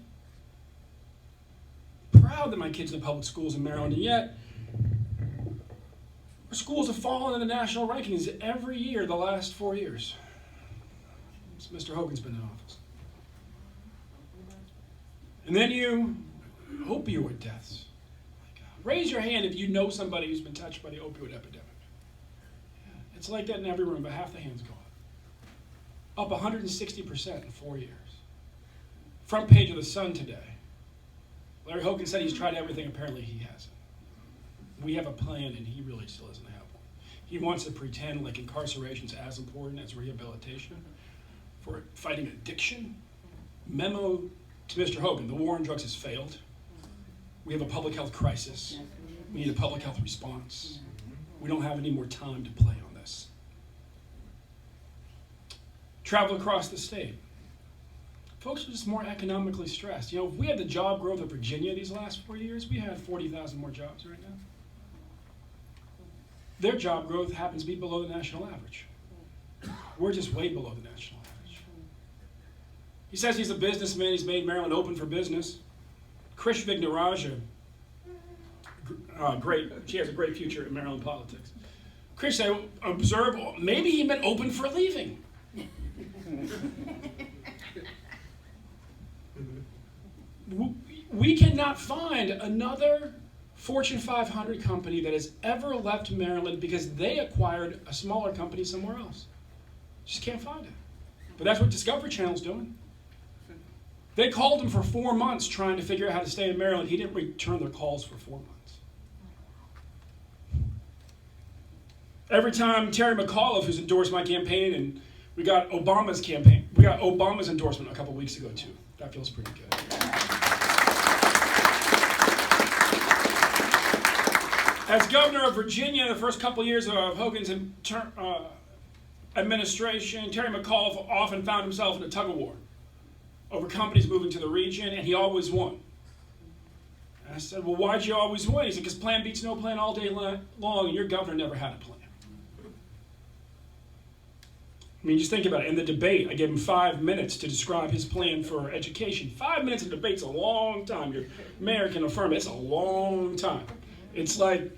Proud that my kids are in the public schools in Maryland, and yet our schools have fallen in the national rankings every year the last 4 years. Since Mr. Hogan's been in office. And then opioid deaths. Raise your hand if you know somebody who's been touched by the opioid epidemic. It's like that in every room, but half the hands go up. Up 160% in 4 years. Front page of the Sun today. Larry Hogan said he's tried everything. Apparently he hasn't. We have a plan, and he really still doesn't have one. He wants to pretend like incarceration's as important as rehabilitation for fighting addiction. Memo to Mr. Hogan, the war on drugs has failed. We have a public health crisis. We need a public health response. We don't have any more time to play on this. Travel across the state. Folks are just more economically stressed. You know, if we had the job growth of Virginia these last 4 years, we had 40,000 more jobs right now. Their job growth happens to be below the national average. We're just way below the national average. He says he's a businessman. He's made Maryland open for business. Krish Vignarajah, she has a great future in Maryland politics. Krish said, observe, maybe he meant open for leaving. We cannot find another Fortune 500 company that has ever left Maryland because they acquired a smaller company somewhere else. Just can't find it. But that's what Discovery Channel's doing. They called him for 4 months trying to figure out how to stay in Maryland. He didn't return their calls for 4 months. Every time Terry McAuliffe, who's endorsed my campaign, and we got Obama's campaign, we got Obama's endorsement a couple weeks ago too. That feels pretty good. As governor of Virginia, the first couple years of Hogan's administration, Terry McAuliffe often found himself in a tug-of-war over companies moving to the region, and he always won. And I said, well, why'd you always win? He said, because plan beats no plan all day long, and your governor never had a plan. I mean, just think about it. In the debate, I gave him 5 minutes to describe his plan for education. 5 minutes in debate's a long time. Your mayor can affirm it. It's a long time. It's like,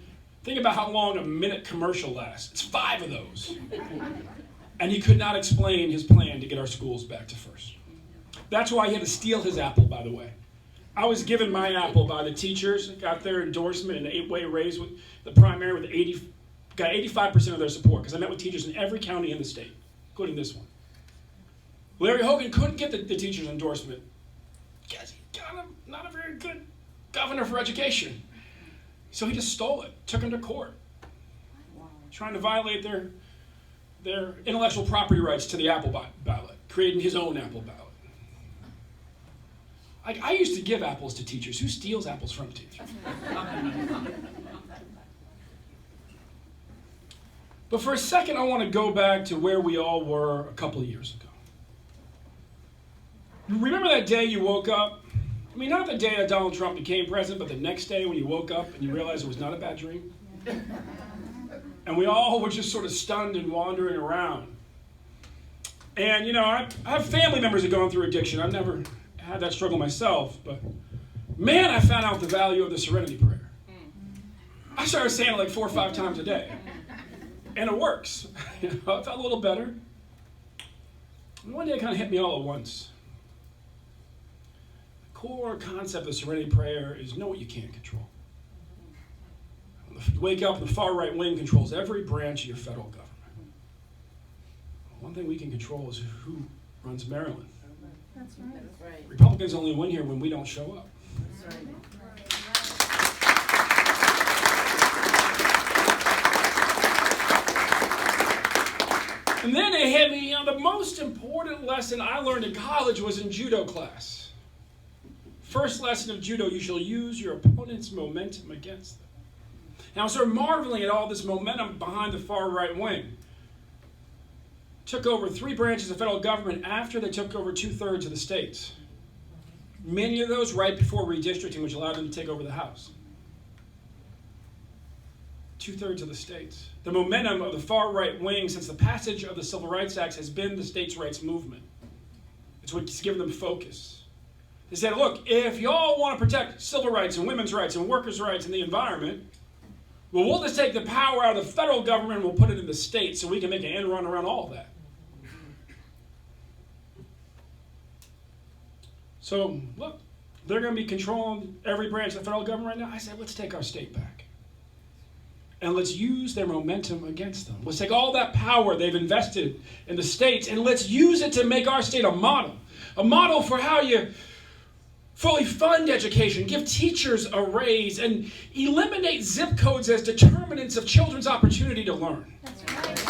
think about how long a minute commercial lasts. It's 5 of those. And he could not explain his plan to get our schools back to first. That's why he had to steal his apple, by the way. I was given my apple by the teachers, got their endorsement in an 8-way raise with the primary with got 85% of their support, because I met with teachers in every county in the state, including this one. Larry Hogan couldn't get the teachers' endorsement because he got not a very good governor for education. So he just stole it, took him to court, trying to violate their intellectual property rights to the apple ballot, creating his own apple ballot. I used to give apples to teachers. Who steals apples from teachers? But for a second, I want to go back to where we all were a couple of years ago. Remember that day you woke up? I mean, not the day that Donald Trump became president, but the next day when you woke up and you realized it was not a bad dream. And we all were just sort of stunned and wandering around. And, you know, I have family members that are going through addiction. I've never had that struggle myself, but man, I found out the value of the Serenity Prayer. I started saying it like 4 or 5 times a day. And it works. You know, I felt a little better. And one day it kind of hit me all at once. The core concept of Serenity Prayer is know what you can't control. You wake up and the far right wing controls every branch of your federal government. One thing we can control is who runs Maryland. That's right. Republicans only win here when we don't show up. That's right. And then it hit me, you know, the most important lesson I learned in college was in judo class. First lesson of judo, you shall use your opponent's momentum against them. Now, I was sort of marveling at all this momentum behind the far right wing. Took over 3 branches of federal government after they took over 2/3 of the states. Many of those right before redistricting, which allowed them to take over the House. 2/3 of the states. The momentum of the far right wing since the passage of the Civil Rights Act has been the states' rights movement. It's what's given them focus. They said, look, if y'all want to protect civil rights and women's rights and workers' rights and the environment, well, we'll just take the power out of the federal government and we'll put it in the states so we can make an end run around all of that. So, look, they're going to be controlling every branch of the federal government right now. I said, let's take our state back. And let's use their momentum against them. Let's take all that power they've invested in the states and let's use it to make our state a model for how you fully fund education, give teachers a raise, and eliminate zip codes as determinants of children's opportunity to learn. That's right.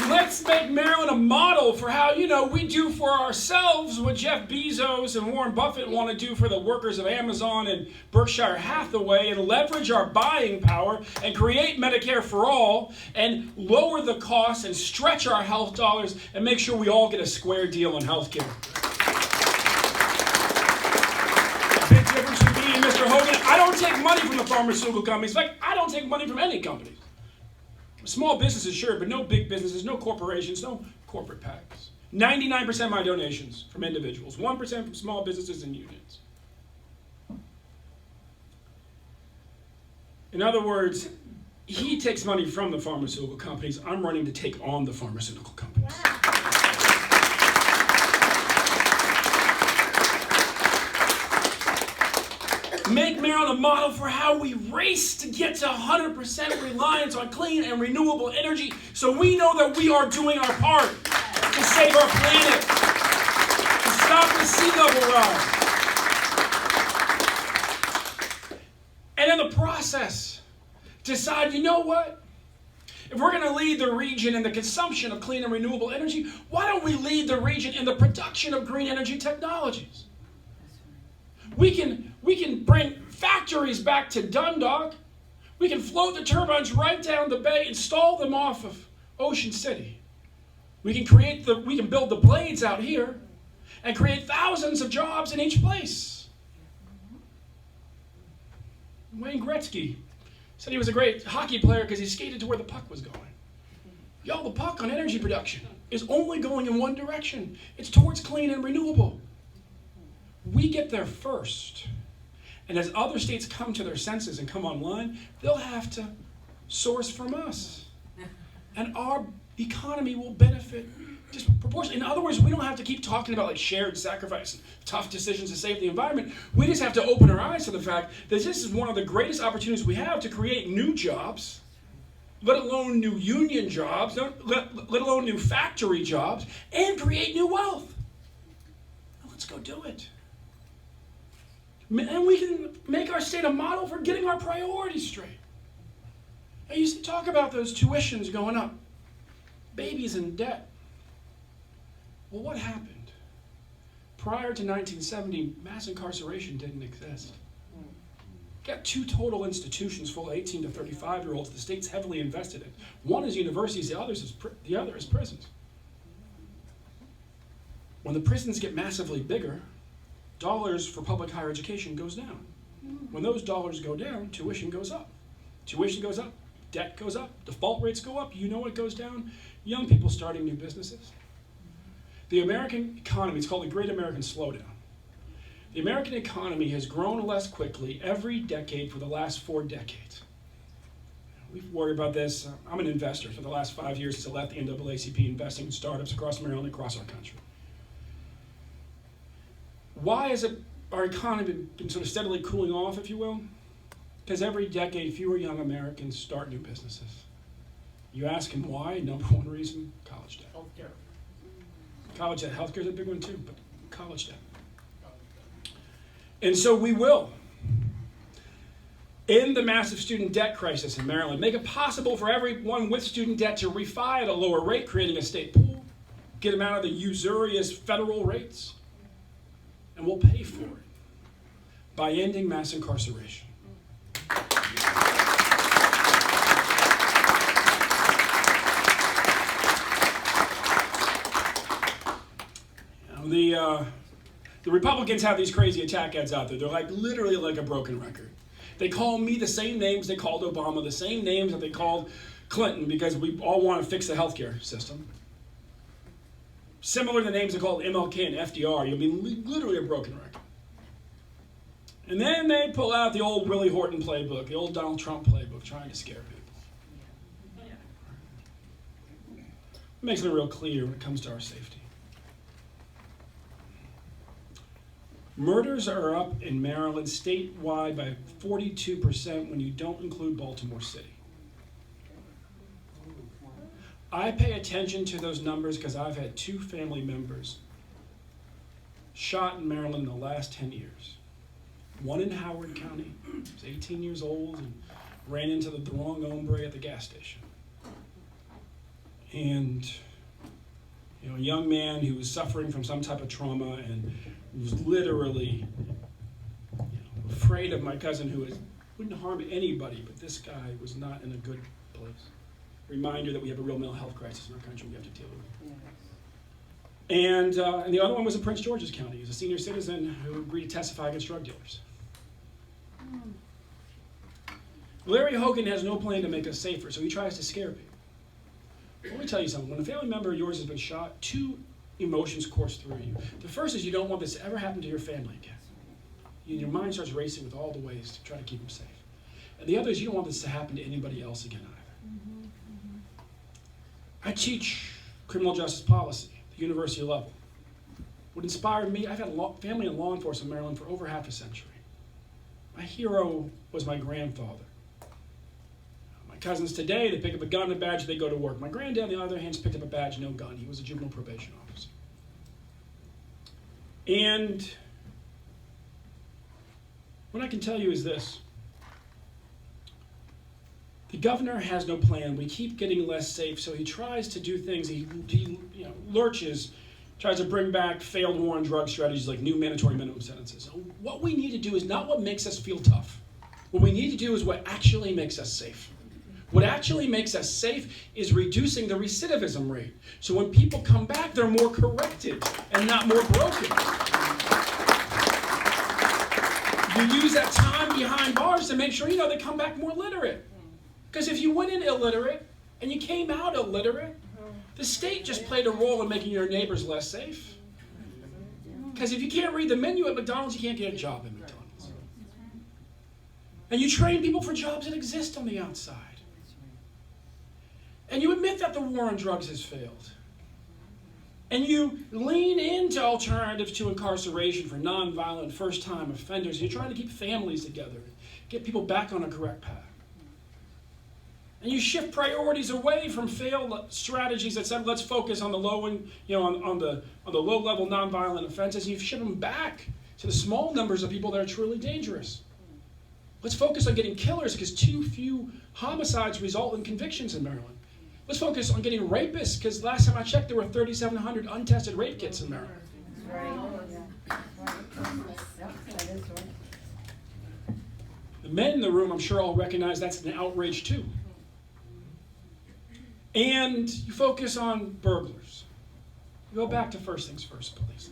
Let's make Maryland a model for how, we do for ourselves what Jeff Bezos and Warren Buffett want to do for the workers of Amazon and Berkshire Hathaway, and leverage our buying power and create Medicare for all and lower the costs and stretch our health dollars and make sure we all get a square deal on health care. Big difference from me and Mr. Hogan. I don't take money from the pharmaceutical companies. In fact, I don't take money from any company. Small businesses, sure, but no big businesses, no corporations, no corporate PACs. 99% of my donations from individuals, 1% from small businesses and unions. In other words, he takes money from the pharmaceutical companies. I'm running to take on the pharmaceutical companies. Wow. Make Maryland a model for how we race to get to 100% reliance on clean and renewable energy so we know that we are doing our part to save our planet, to stop the sea level rise. And in the process, decide, you know what? If we're going to lead the region in the consumption of clean and renewable energy, why don't we lead the region in the production of green energy technologies? We can bring factories back to Dundalk. We can float the turbines right down the bay, install them off of Ocean City. We can build the blades out here and create thousands of jobs in each place. Wayne Gretzky said he was a great hockey player because he skated to where the puck was going. Y'all, the puck on energy production is only going in one direction. It's towards clean and renewable. We get there first. And as other states come to their senses and come online, they'll have to source from us. And our economy will benefit disproportionately. In other words, we don't have to keep talking about shared sacrifice and tough decisions to save the environment. We just have to open our eyes to the fact that this is one of the greatest opportunities we have to create new jobs, let alone new union jobs, let alone new factory jobs, and create new wealth. Let's go do it. And we can make our state a model for getting our priorities straight. I used to talk about those tuitions going up, babies in debt. Well, what happened? Prior to 1970, mass incarceration didn't exist. Got 2 total institutions full of 18 to 35-year-olds the state's heavily invested in. One is universities, the other is prisons. When the prisons get massively bigger, dollars for public higher education goes down. When those dollars go down, tuition goes up. Tuition goes up, debt goes up, default rates go up. You know what goes down? Young people starting new businesses. The American economy, it's called the Great American Slowdown. The American economy has grown less quickly every decade for the last 4 decades. We've worried about this. I'm an investor for the last 5 years since I left the NAACP, investing in startups across Maryland and across our country. Why has our economy been sort of steadily cooling off, if you will? Because every decade, fewer young Americans start new businesses. You ask them why, number one reason, college debt. Healthcare. College debt. Healthcare is a big one too, but college debt. And so we will, in the massive student debt crisis in Maryland, make it possible for everyone with student debt to refi at a lower rate, creating a state pool, get them out of the usurious federal rates. And we'll pay for it by ending mass incarceration. The Republicans have these crazy attack ads out there. They're literally like a broken record. They call me the same names they called Obama, the same names that they called Clinton, because we all want to fix the healthcare system. Similar to the names they called MLK and FDR. You'll be literally a broken record. And then they pull out the old Willie Horton playbook, the old Donald Trump playbook, trying to scare people. makes it real clear when it comes to our safety. Murders are up in Maryland statewide by 42% when you don't include Baltimore City. I pay attention to those numbers because I've had 2 family members shot in Maryland in the last 10 years. One in Howard County, he was 18 years old and ran into the wrong hombre at the gas station. And a young man who was suffering from some type of trauma and was literally afraid of my cousin who wouldn't harm anybody, but this guy was not in a good place. Reminder that we have a real mental health crisis in our country we have to deal with. And the other one was in Prince George's County. He was a senior citizen who agreed to testify against drug dealers. Larry Hogan has no plan to make us safer, so he tries to scare people. Let me tell you something. When a family member of yours has been shot, 2 emotions course through you. The first is you don't want this to ever happen to your family again. Your mind starts racing with all the ways to try to keep them safe. And the other is you don't want this to happen to anybody else again either. I teach criminal justice policy at the university level. What inspired me, I've had a family in law enforcement in Maryland for over half a century. My hero was my grandfather. My cousins today, they pick up a gun and a badge, they go to work. My granddad, on the other hand, picked up a badge, no gun. He was a juvenile probation officer. And what I can tell you is this. The governor has no plan. We keep getting less safe, so he tries to do things. He lurches, tries to bring back failed war on drug strategies like new mandatory minimum sentences. So what we need to do is not what makes us feel tough. What we need to do is what actually makes us safe. What actually makes us safe is reducing the recidivism rate. So when people come back, they're more corrected and not more broken. You use that time behind bars to make sure they come back more literate. Because if you went in illiterate and you came out illiterate, the state just played a role in making your neighbors less safe. Because if you can't read the menu at McDonald's, you can't get a job at McDonald's. And you train people for jobs that exist on the outside. And you admit that the war on drugs has failed. And you lean into alternatives to incarceration for nonviolent first-time offenders. You're trying to keep families together, get people back on a correct path. And you shift priorities away from failed strategies that said, let's focus on the low and on the low-level nonviolent offenses. And you shift them back to the small numbers of people that are truly dangerous. Let's focus on getting killers because too few homicides result in convictions in Maryland. Let's focus on getting rapists because last time I checked, there were 3,700 untested rape kits in Maryland. The men in the room, I'm sure, all recognize that's an outrage too. And you focus on burglars. You go back to first things first, police.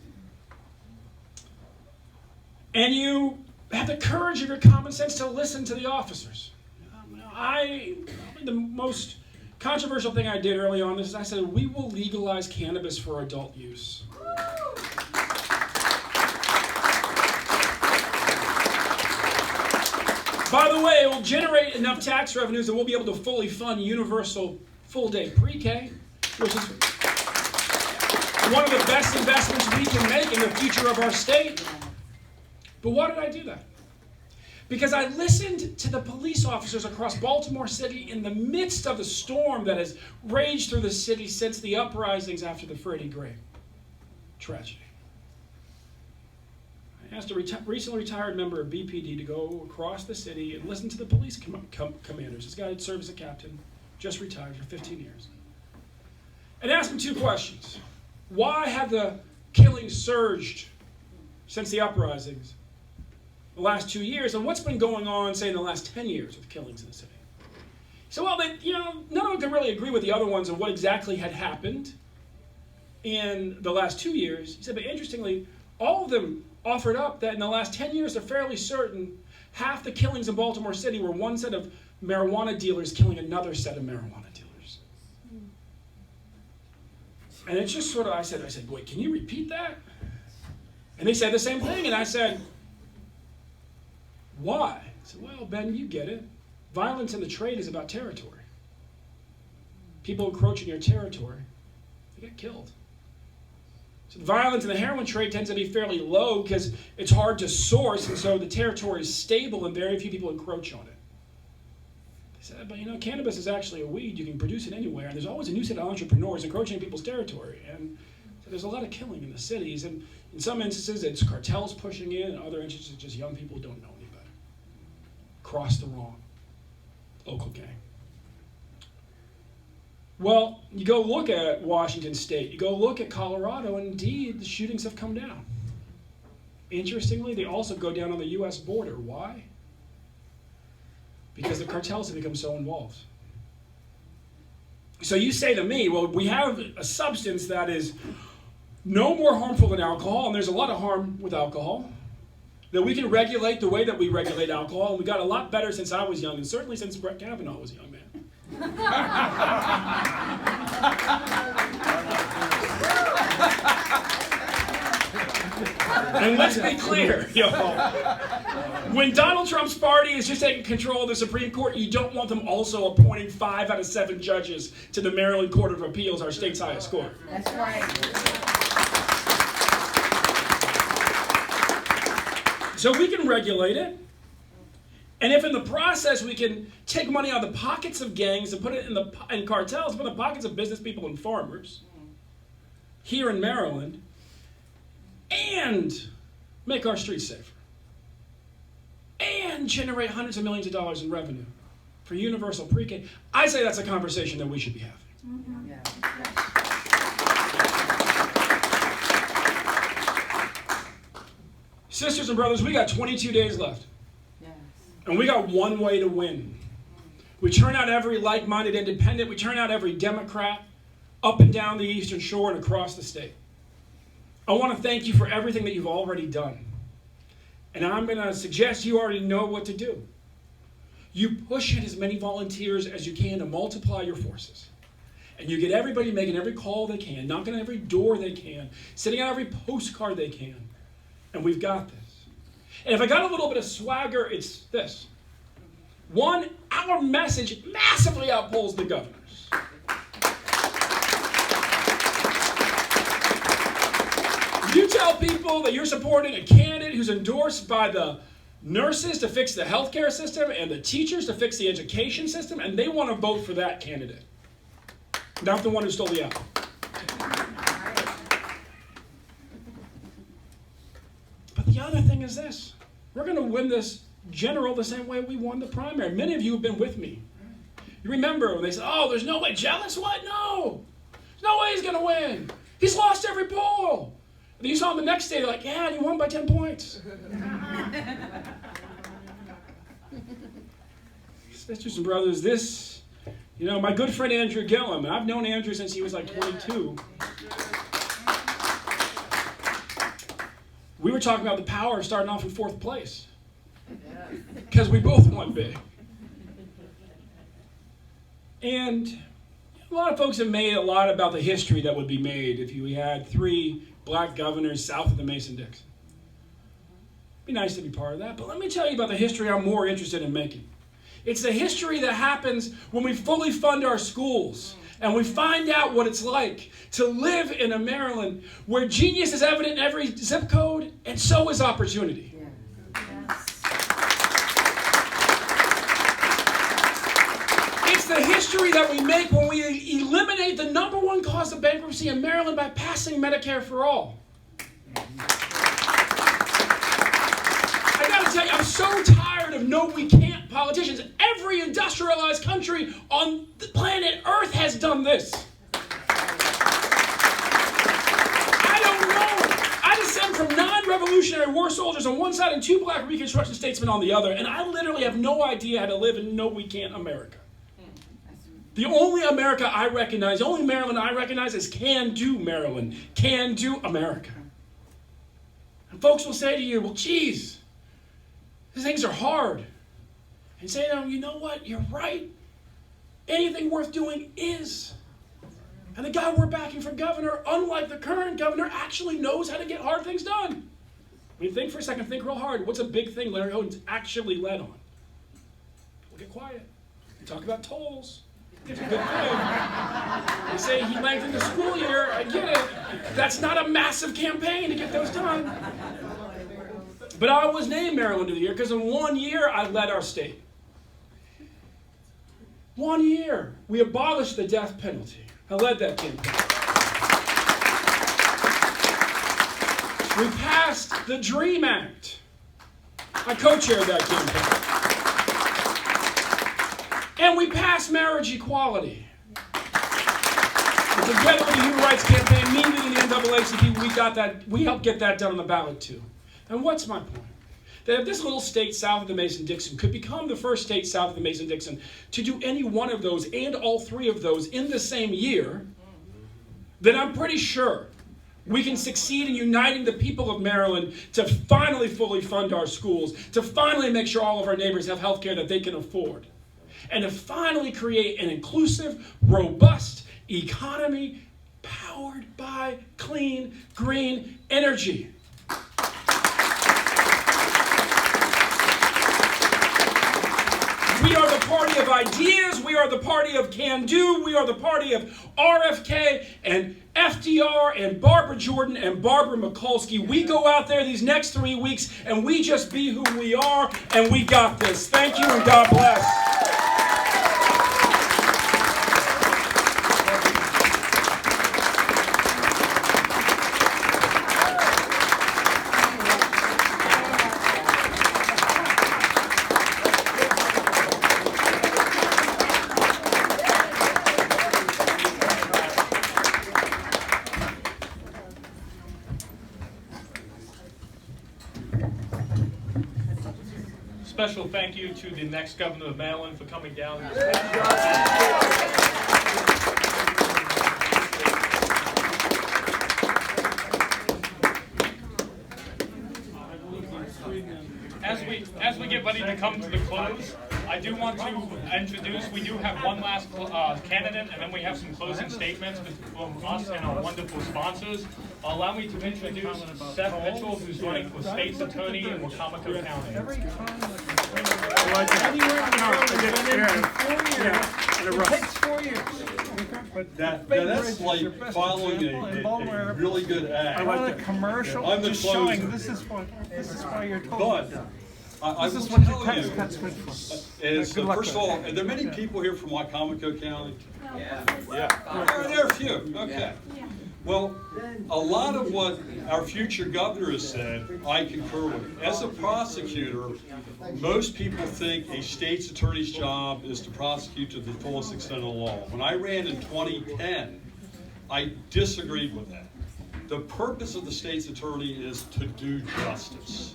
And you have the courage of your common sense to listen to the officers. The most controversial thing I did early on is I said, we will legalize cannabis for adult use. By the way, it will generate enough tax revenues that we'll be able to fully fund universal full-day pre-K, which is one of the best investments we can make in the future of our state. But why did I do that? Because I listened to the police officers across Baltimore City in the midst of the storm that has raged through the city since the uprisings after the Freddie Gray tragedy. I asked a recently retired member of BPD to go across the city and listen to the police commanders. This guy had served as a captain, just retired for 15 years. And asked him 2 questions. Why have the killings surged since the uprisings the last 2 years? And what's been going on, say, in the last 10 years with killings in the city? So, well, none of them could really agree with the other ones on what exactly had happened in the last 2 years. He said, but interestingly, all of them offered up that in the last 10 years, they're fairly certain half the killings in Baltimore City were one set of marijuana dealers killing another set of marijuana dealers. And it's just sort of, I said, wait, can you repeat that? And they said the same thing, and I said, why? I said, well, Ben, you get it. Violence in the trade is about territory. People encroaching your territory they get killed. So the violence in the heroin trade tends to be fairly low because it's hard to source, and so the territory is stable and very few people encroach on it. They said, but cannabis is actually a weed. You can produce it anywhere, and there's always a new set of entrepreneurs encroaching people's territory. And so there's a lot of killing in the cities, and in some instances it's cartels pushing in, and other instances just young people who don't know any better. Cross the wrong. Local gang. Well, you go look at Washington State, you go look at Colorado, and indeed, the shootings have come down. Interestingly, they also go down on the U.S. border. Why? Because the cartels have become so involved. So you say to me, well, we have a substance that is no more harmful than alcohol, and there's a lot of harm with alcohol, that we can regulate the way that we regulate alcohol, and we got a lot better since I was young, and certainly since Brett Kavanaugh was a young man. And let's be clear, when Donald Trump's party is just taking control of the Supreme Court, you don't want them also appointing 5 out of 7 judges to the Maryland Court of Appeals, our state's highest court. That's right. So we can regulate it. And if in the process we can take money out of the pockets of gangs and put it in cartels, put it in the pockets of business people and farmers here in Maryland, and make our streets safer, and generate hundreds of millions of dollars in revenue for universal pre-K, I say that's a conversation that we should be having. Yeah. Sisters and brothers, we got 22 days left. And we got one way to win. We turn out every like-minded independent. We turn out every Democrat up and down the Eastern Shore and across the state. I want to thank you for everything that you've already done. And I'm going to suggest you already know what to do. You push in as many volunteers as you can to multiply your forces. And you get everybody making every call they can, knocking on every door they can, sending out every postcard they can. And we've got this. And if I got a little bit of swagger, it's this. 1, our message massively outpolls the governor's. You tell people that you're supporting a candidate who's endorsed by the nurses to fix the healthcare system and the teachers to fix the education system, and they want to vote for that candidate, not the one who stole the apple. But the other thing is this. We're going to win this general the same way we won the primary. Many of you have been with me. You remember when they said, oh, there's no way. Jealous? What? No. There's no way he's going to win. He's lost every poll. And you saw him the next day, they're like, yeah, and he won by 10 points. Sisters and brothers, this, my good friend Andrew Gillum, and I've known Andrew since he was like 22. We were talking about the power of starting off in 4th place. Because we both won big. And a lot of folks have made a lot about the history that would be made if we had 3 black governors south of the Mason-Dixon. It'd be nice to be part of that. But let me tell you about the history I'm more interested in making. It's the history that happens when we fully fund our schools. And we find out what it's like to live in a Maryland where genius is evident in every zip code, and so is opportunity. It's the history that we make when we eliminate the #1 cause of bankruptcy in Maryland by passing Medicare for all. I gotta tell you, I'm so tired of no we can't politicians. Every industrialized country on the planet Earth has done this. I don't know. I descend from non-Revolutionary War soldiers on one side and 2 black Reconstruction statesmen on the other, and I literally have no idea how to live in no we can't America. The only America I recognize, the only Maryland I recognize is can-do Maryland, can-do America. And folks will say to you, well, geez, these things are hard. And say to them, you know what, you're right. Anything worth doing is. And the guy we're backing for governor, unlike the current governor, actually knows how to get hard things done. I mean, think for a second, think real hard. What's a big thing Larry Hogan's actually led on? We'll get quiet. We talk about tolls. It's a good thing. They say he lengthened the school year. I get it. That's not a massive campaign to get those done. But I was named Maryland of the Year because in 1 year I led our state. 1 year. We abolished the death penalty. I led that campaign. We passed the DREAM Act. I co-chaired that campaign. And we passed marriage equality. And together with the Human Rights Campaign, me and the NAACP, we helped get that done on the ballot too. And what's my point? That if this little state south of the Mason-Dixon could become the first state south of the Mason-Dixon to do any one of those and all three of those in the same year, then I'm pretty sure we can succeed in uniting the people of Maryland to finally fully fund our schools, to finally make sure all of our neighbors have health care that they can afford, and to finally create an inclusive, robust economy powered by clean, green energy. We are the party of ideas. We are the party of can-do. We are the party of RFK and FDR and Barbara Jordan and Barbara Mikulski. We go out there these next 3 weeks and we just be who we are, and we got this. Thank you and God bless. Special thank you to the next governor of Maryland for coming down. As we get ready to come to the close, I do want to introduce, we do have one last candidate, and then we have some closing statements from us and our wonderful sponsors. Allow me to introduce Seth Mitchell, who's running for state's attorney in Wacomico County. It takes 4 years. That's like following a really good act. I like the commercial. I'm the just closer. showing this is why you're told. But I This will is what tell the tax you, cuts good for. is, Good luck first of with all, that. are there many people here from Wacomico County? Yeah. There are a few, okay. Well, a lot of what our future governor has said, I concur with. As a prosecutor, most people think a state's attorney's job is to prosecute to the fullest extent of the law. When I ran in 2010, I disagreed with that. The purpose of the state's attorney is to do justice.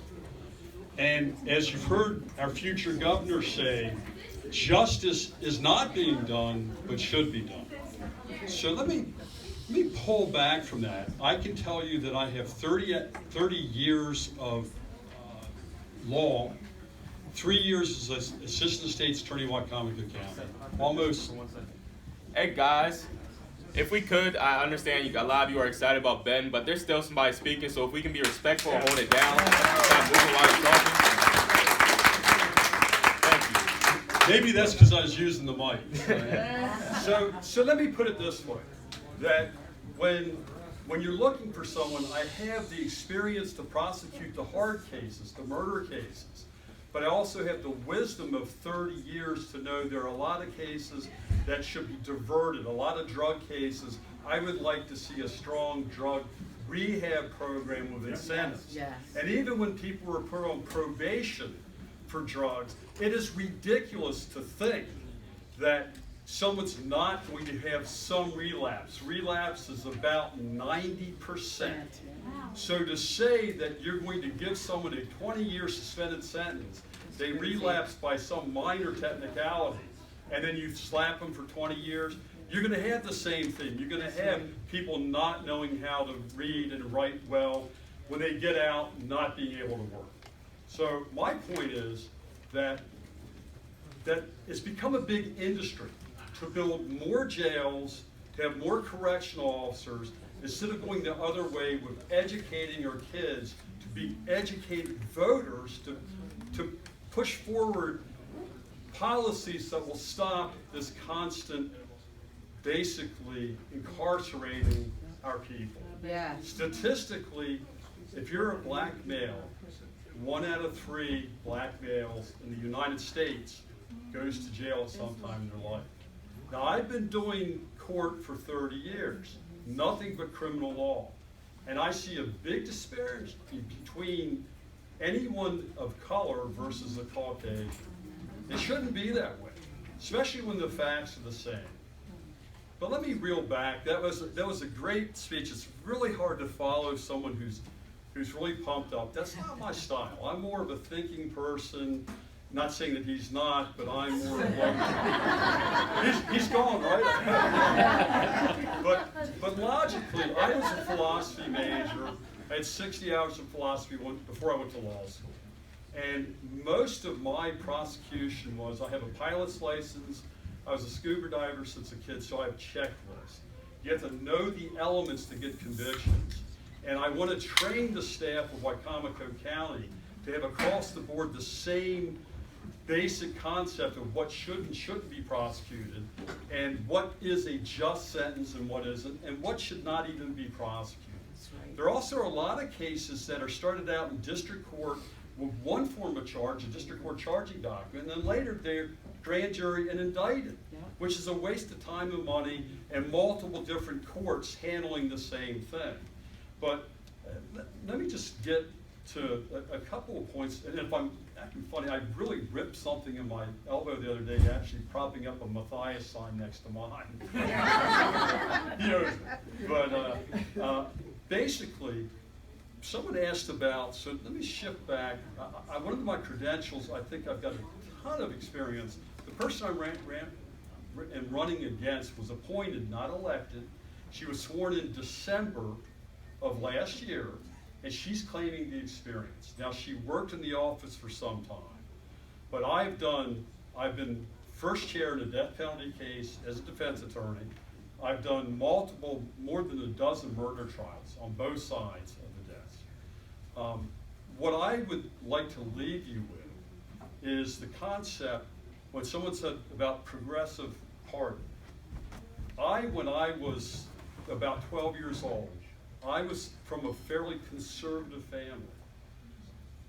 And as you've heard our future governor say, justice is not being done, but should be done. So let me pull back from that. I can tell you that I have 30 years of law, 3 years as assistant state's attorney in Wacomico County. Almost. Hey guys, if we could, I understand a lot of you are excited about Ben, but there's still somebody speaking, so if we can be respectful and hold it down, stop moving while you're talking. Thank you. Maybe that's because I was using the mic. So let me put it this way, that when you're looking for someone, I have the experience to prosecute the hard cases, the murder cases, but I also have the wisdom of 30 years to know there are a lot of cases that should be diverted, a lot of drug cases. I would like to see a strong drug rehab program with incentives. Yes. And even when people are put on probation for drugs, it is ridiculous to think that someone's not going to have some relapse. Relapse is about 90%. So to say that you're going to give someone a 20-year suspended sentence, they relapse by some minor technicality, and then you slap them for 20 years, you're going to have the same thing. You're going to have people not knowing how to read and write well when they get out, not being able to work. So my point is that it's become a big industry to build more jails, to have more correctional officers, instead of going the other way with educating our kids to be educated voters, to push forward policies that will stop this constant, basically incarcerating our people. Yeah. Statistically, if you're a black male, 1 out of 3 black males in the United States goes to jail at some time in their life. Now, I've been doing court for 30 years, nothing but criminal law. And I see a big disparity between anyone of color versus a Caucasian. It shouldn't be that way, especially when the facts are the same. But let me reel back. That was a great speech. It's really hard to follow someone who's really pumped up. That's not my style. I'm more of a thinking person. Not saying that he's not, but I'm more of like, he's gone, right? but logically, I was a philosophy major. I had 60 hours of philosophy before I went to law school. And most of my prosecution was, I have a pilot's license, I was a scuba diver since a kid, so I have checklists. You have to know the elements to get convictions. And I want to train the staff of Wicomico County to have across the board the same basic concept of what should and shouldn't be prosecuted, and what is a just sentence and what isn't, and what should not even be prosecuted. There also are a lot of cases that are started out in district court with one form of charge, a district court charging document, and then later they're grand jury and indicted, which is a waste of time and money and multiple different courts handling the same thing. But let me just get to a couple of points, and if I'm acting funny, I really ripped something in my elbow the other day, actually propping up a Matthias sign next to mine. You know, but basically, someone asked about, so let me shift back. One of my credentials, I think I've got a ton of experience. The person I ran and running against was appointed, not elected. She was sworn in December of last year, and she's claiming the experience. Now, she worked in the office for some time, but I've been first chair in a death penalty case as a defense attorney. I've done more than a dozen murder trials on both sides of the deaths. What I would like to leave you with is the concept, when someone said about progressive party. When I was about 12 years old, I was from a fairly conservative family.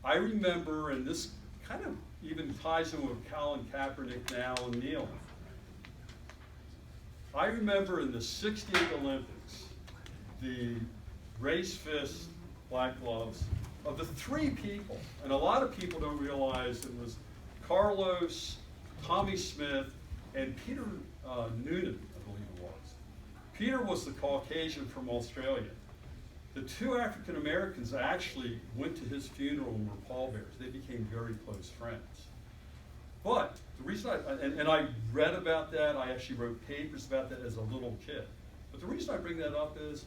I remember, and this kind of even ties in with Colin Kaepernick now and Neil. I remember in the '68 Olympics, the race fist, black gloves, of the 3 people, and a lot of people don't realize it was Carlos, Tommy Smith, and Peter Noonan, I believe it was. Peter was the Caucasian from Australia. The 2 African Americans actually went to his funeral and were pallbearers. They became very close friends. But the reason I read about that, I actually wrote papers about that as a little kid. But the reason I bring that up is,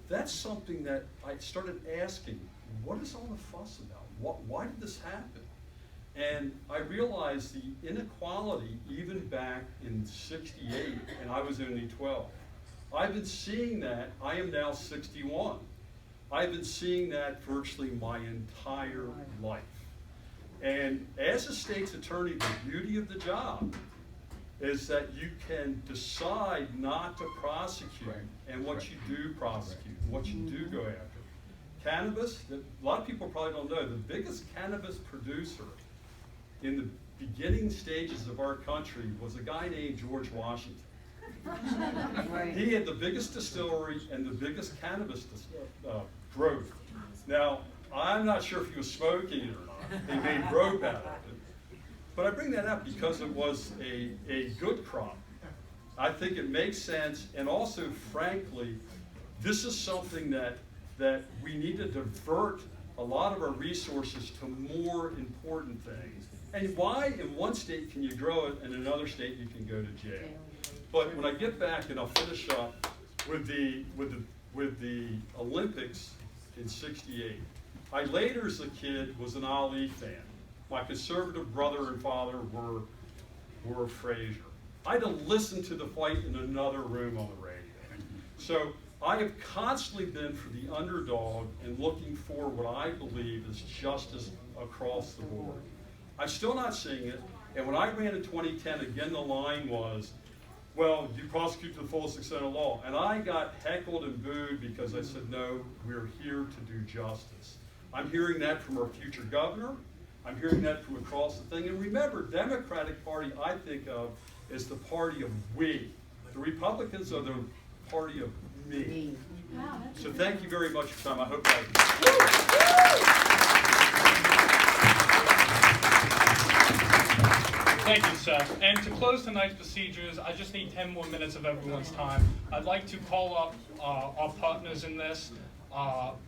that's something that I started asking, what is all the fuss about? Why did this happen? And I realized the inequality even back in '68, and I was only 12. I've been seeing that. I am now 61. I've been seeing that virtually my entire life. And as a state's attorney, the beauty of the job is that you can decide not to prosecute, and what you do prosecute, what you do go after. Cannabis, a lot of people probably don't know, the biggest cannabis producer in the beginning stages of our country was a guy named George Washington. He had the biggest distillery and the biggest cannabis growth. Now, I'm not sure if he was smoking it or not. They made rope out of it. But I bring that up because it was a good crop. I think it makes sense, and also, frankly, this is something that we need to divert a lot of our resources to more important things. And why in one state can you grow it and in another state you can go to jail? But when I get back, and I'll finish up with the Olympics in '68, I later as a kid was an Ali fan. My conservative brother and father were Frazier. I had to listen to the fight in another room on the radio. So I have constantly been for the underdog and looking for what I believe is justice across the board. I'm still not seeing it. And when I ran in 2010, again, the line was, well, you prosecute to the fullest extent of the law. And I got heckled and booed because I said, no, we're here to do justice. I'm hearing that from our future governor. I'm hearing that from across the thing. And remember, Democratic Party, I think of as the party of we. The Republicans are the party of me. So thank you very much for your time. I hope Thank you, Seth. And to close tonight's procedures, I just need 10 more minutes of everyone's time. I'd like to call up our partners in this.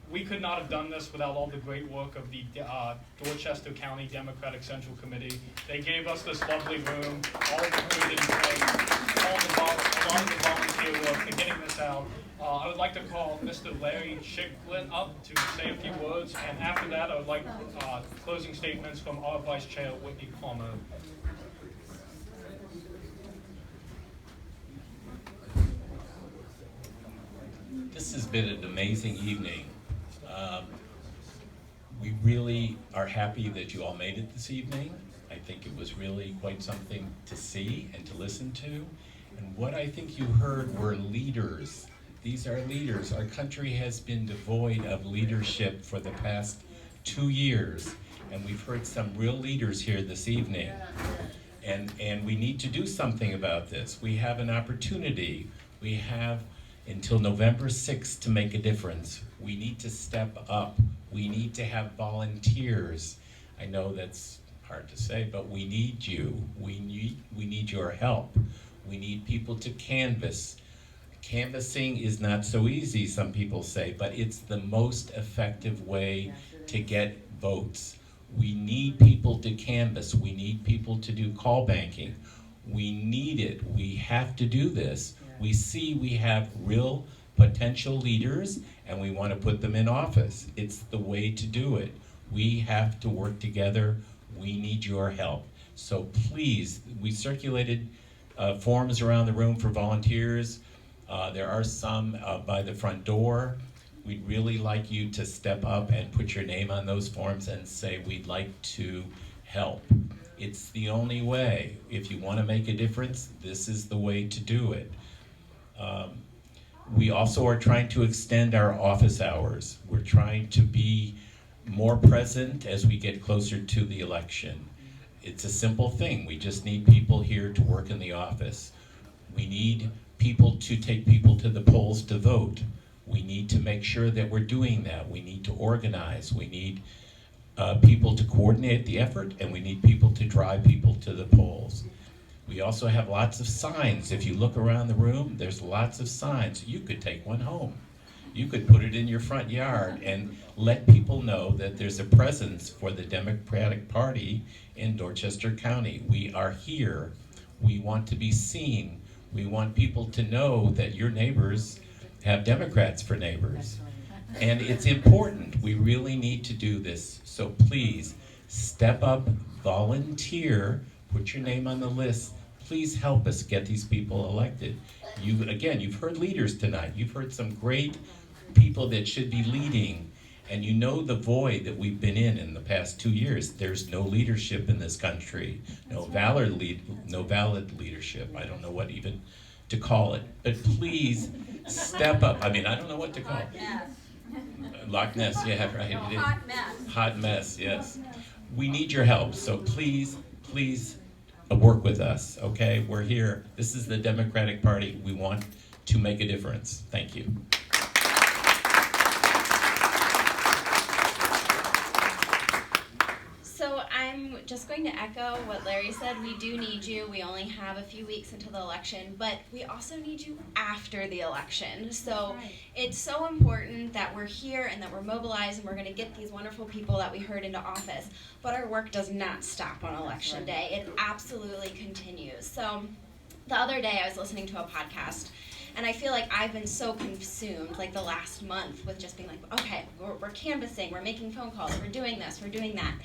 We could not have done this without all the great work of the Dorchester County Democratic Central Committee. They gave us this lovely room, all the food and drink, a lot of the volunteer work for getting this out. I would like to call Mr. Larry Chicklin up to say a few words, and after that, I would like closing statements from our Vice Chair, Whitney Palmer. This has been an amazing evening. We really are happy that you all made it this evening. I think it was really quite something to see and to listen to. And what I think you heard were leaders. These are leaders. Our country has been devoid of leadership for the past 2 years, and we've heard some real leaders here this evening. And we need to do something about this. We have an opportunity. We have until November 6th to make a difference. We need to step up. We need to have volunteers. I know that's hard to say, but we need you. We need your help. We need people to canvass. Canvassing is not so easy, some people say, but it's the most effective way to get votes. We need people to canvass. We need people to do call banking. We need it. We have to do this. We see we have real potential leaders and we want to put them in office. It's the way to do it. We have to work together. We need your help. So please, we circulated forms around the room for volunteers. There are some by the front door. We'd really like you to step up and put your name on those forms and say, we'd like to help. It's the only way. If you want to make a difference, this is the way to do it. We also are trying to extend our office hours. We're trying to be more present as we get closer to the election. It's a simple thing. We just need people here to work in the office. We need people to take people to the polls to vote. We need to make sure that we're doing that. We need to organize. We need people to coordinate the effort, and we need people to drive people to the polls. We also have lots of signs. If you look around the room, there's lots of signs. You could take one home. You could put it in your front yard and let people know that there's a presence for the Democratic Party in Dorchester County. We are here. We want to be seen. We want people to know that your neighbors have Democrats for neighbors. And it's important. We really need to do this. So please, step up, volunteer, put your name on the list. Please help us get these people elected. You've heard leaders tonight. You've heard some great people that should be leading, and you know the void that we've been in the past 2 years. There's no leadership in this country, no valid leadership. I don't know what even to call it, but please step up. I mean, I don't know what to call it. Loch Ness, yeah, right. Hot mess. Hot mess, yes. We need your help, so please work with us, okay? We're here. This is the Democratic Party. We want to make a difference. Thank you. So I'm just going to echo what Larry said. We do need you. We only have a few weeks until the election, but we also need you after the election. So it's so important that we're here and that we're mobilized and we're going to get these wonderful people that we heard into office. But our work does not stop on election day. It absolutely continues. So the other day I was listening to a podcast, and I feel like I've been so consumed, like the last month, with just being like, okay, we're canvassing, we're making phone calls, we're doing this, we're doing that.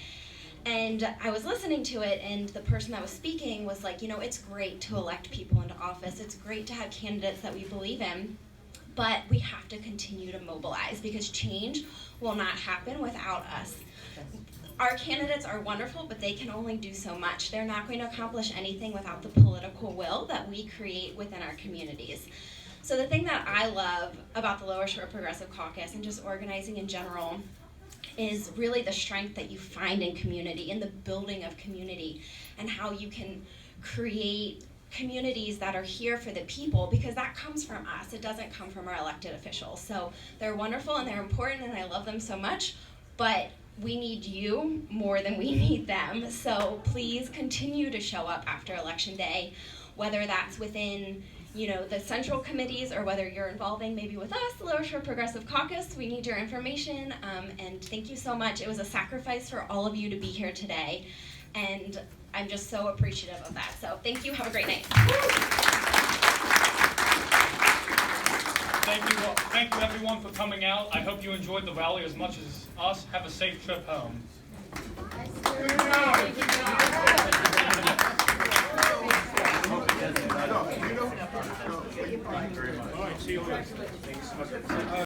And I was listening to it, and the person that was speaking was like, it's great to elect people into office. It's great to have candidates that we believe in, but we have to continue to mobilize because change will not happen without us. our candidates are wonderful, but they can only do so much. They're not going to accomplish anything without the political will that we create within our communities. So the thing that I love about the Lower Shore Progressive Caucus and just organizing in general is really the strength that you find in community, in the building of community, and how you can create communities that are here for the people, because that comes from us. It doesn't come from our elected officials. So they're wonderful and they're important and I love them so much, but we need you more than we need them. So please continue to show up after Election Day, whether that's within the central committees or whether you're involving maybe with us, the Lower Shore Progressive Caucus. We need your information, and thank you so much. It was a sacrifice for all of you to be here today, and I'm just so appreciative of that. So thank you. Have a great night. Thank you everyone for coming out. I hope you enjoyed the rally as much as us. Have a safe trip home. All right, see you later.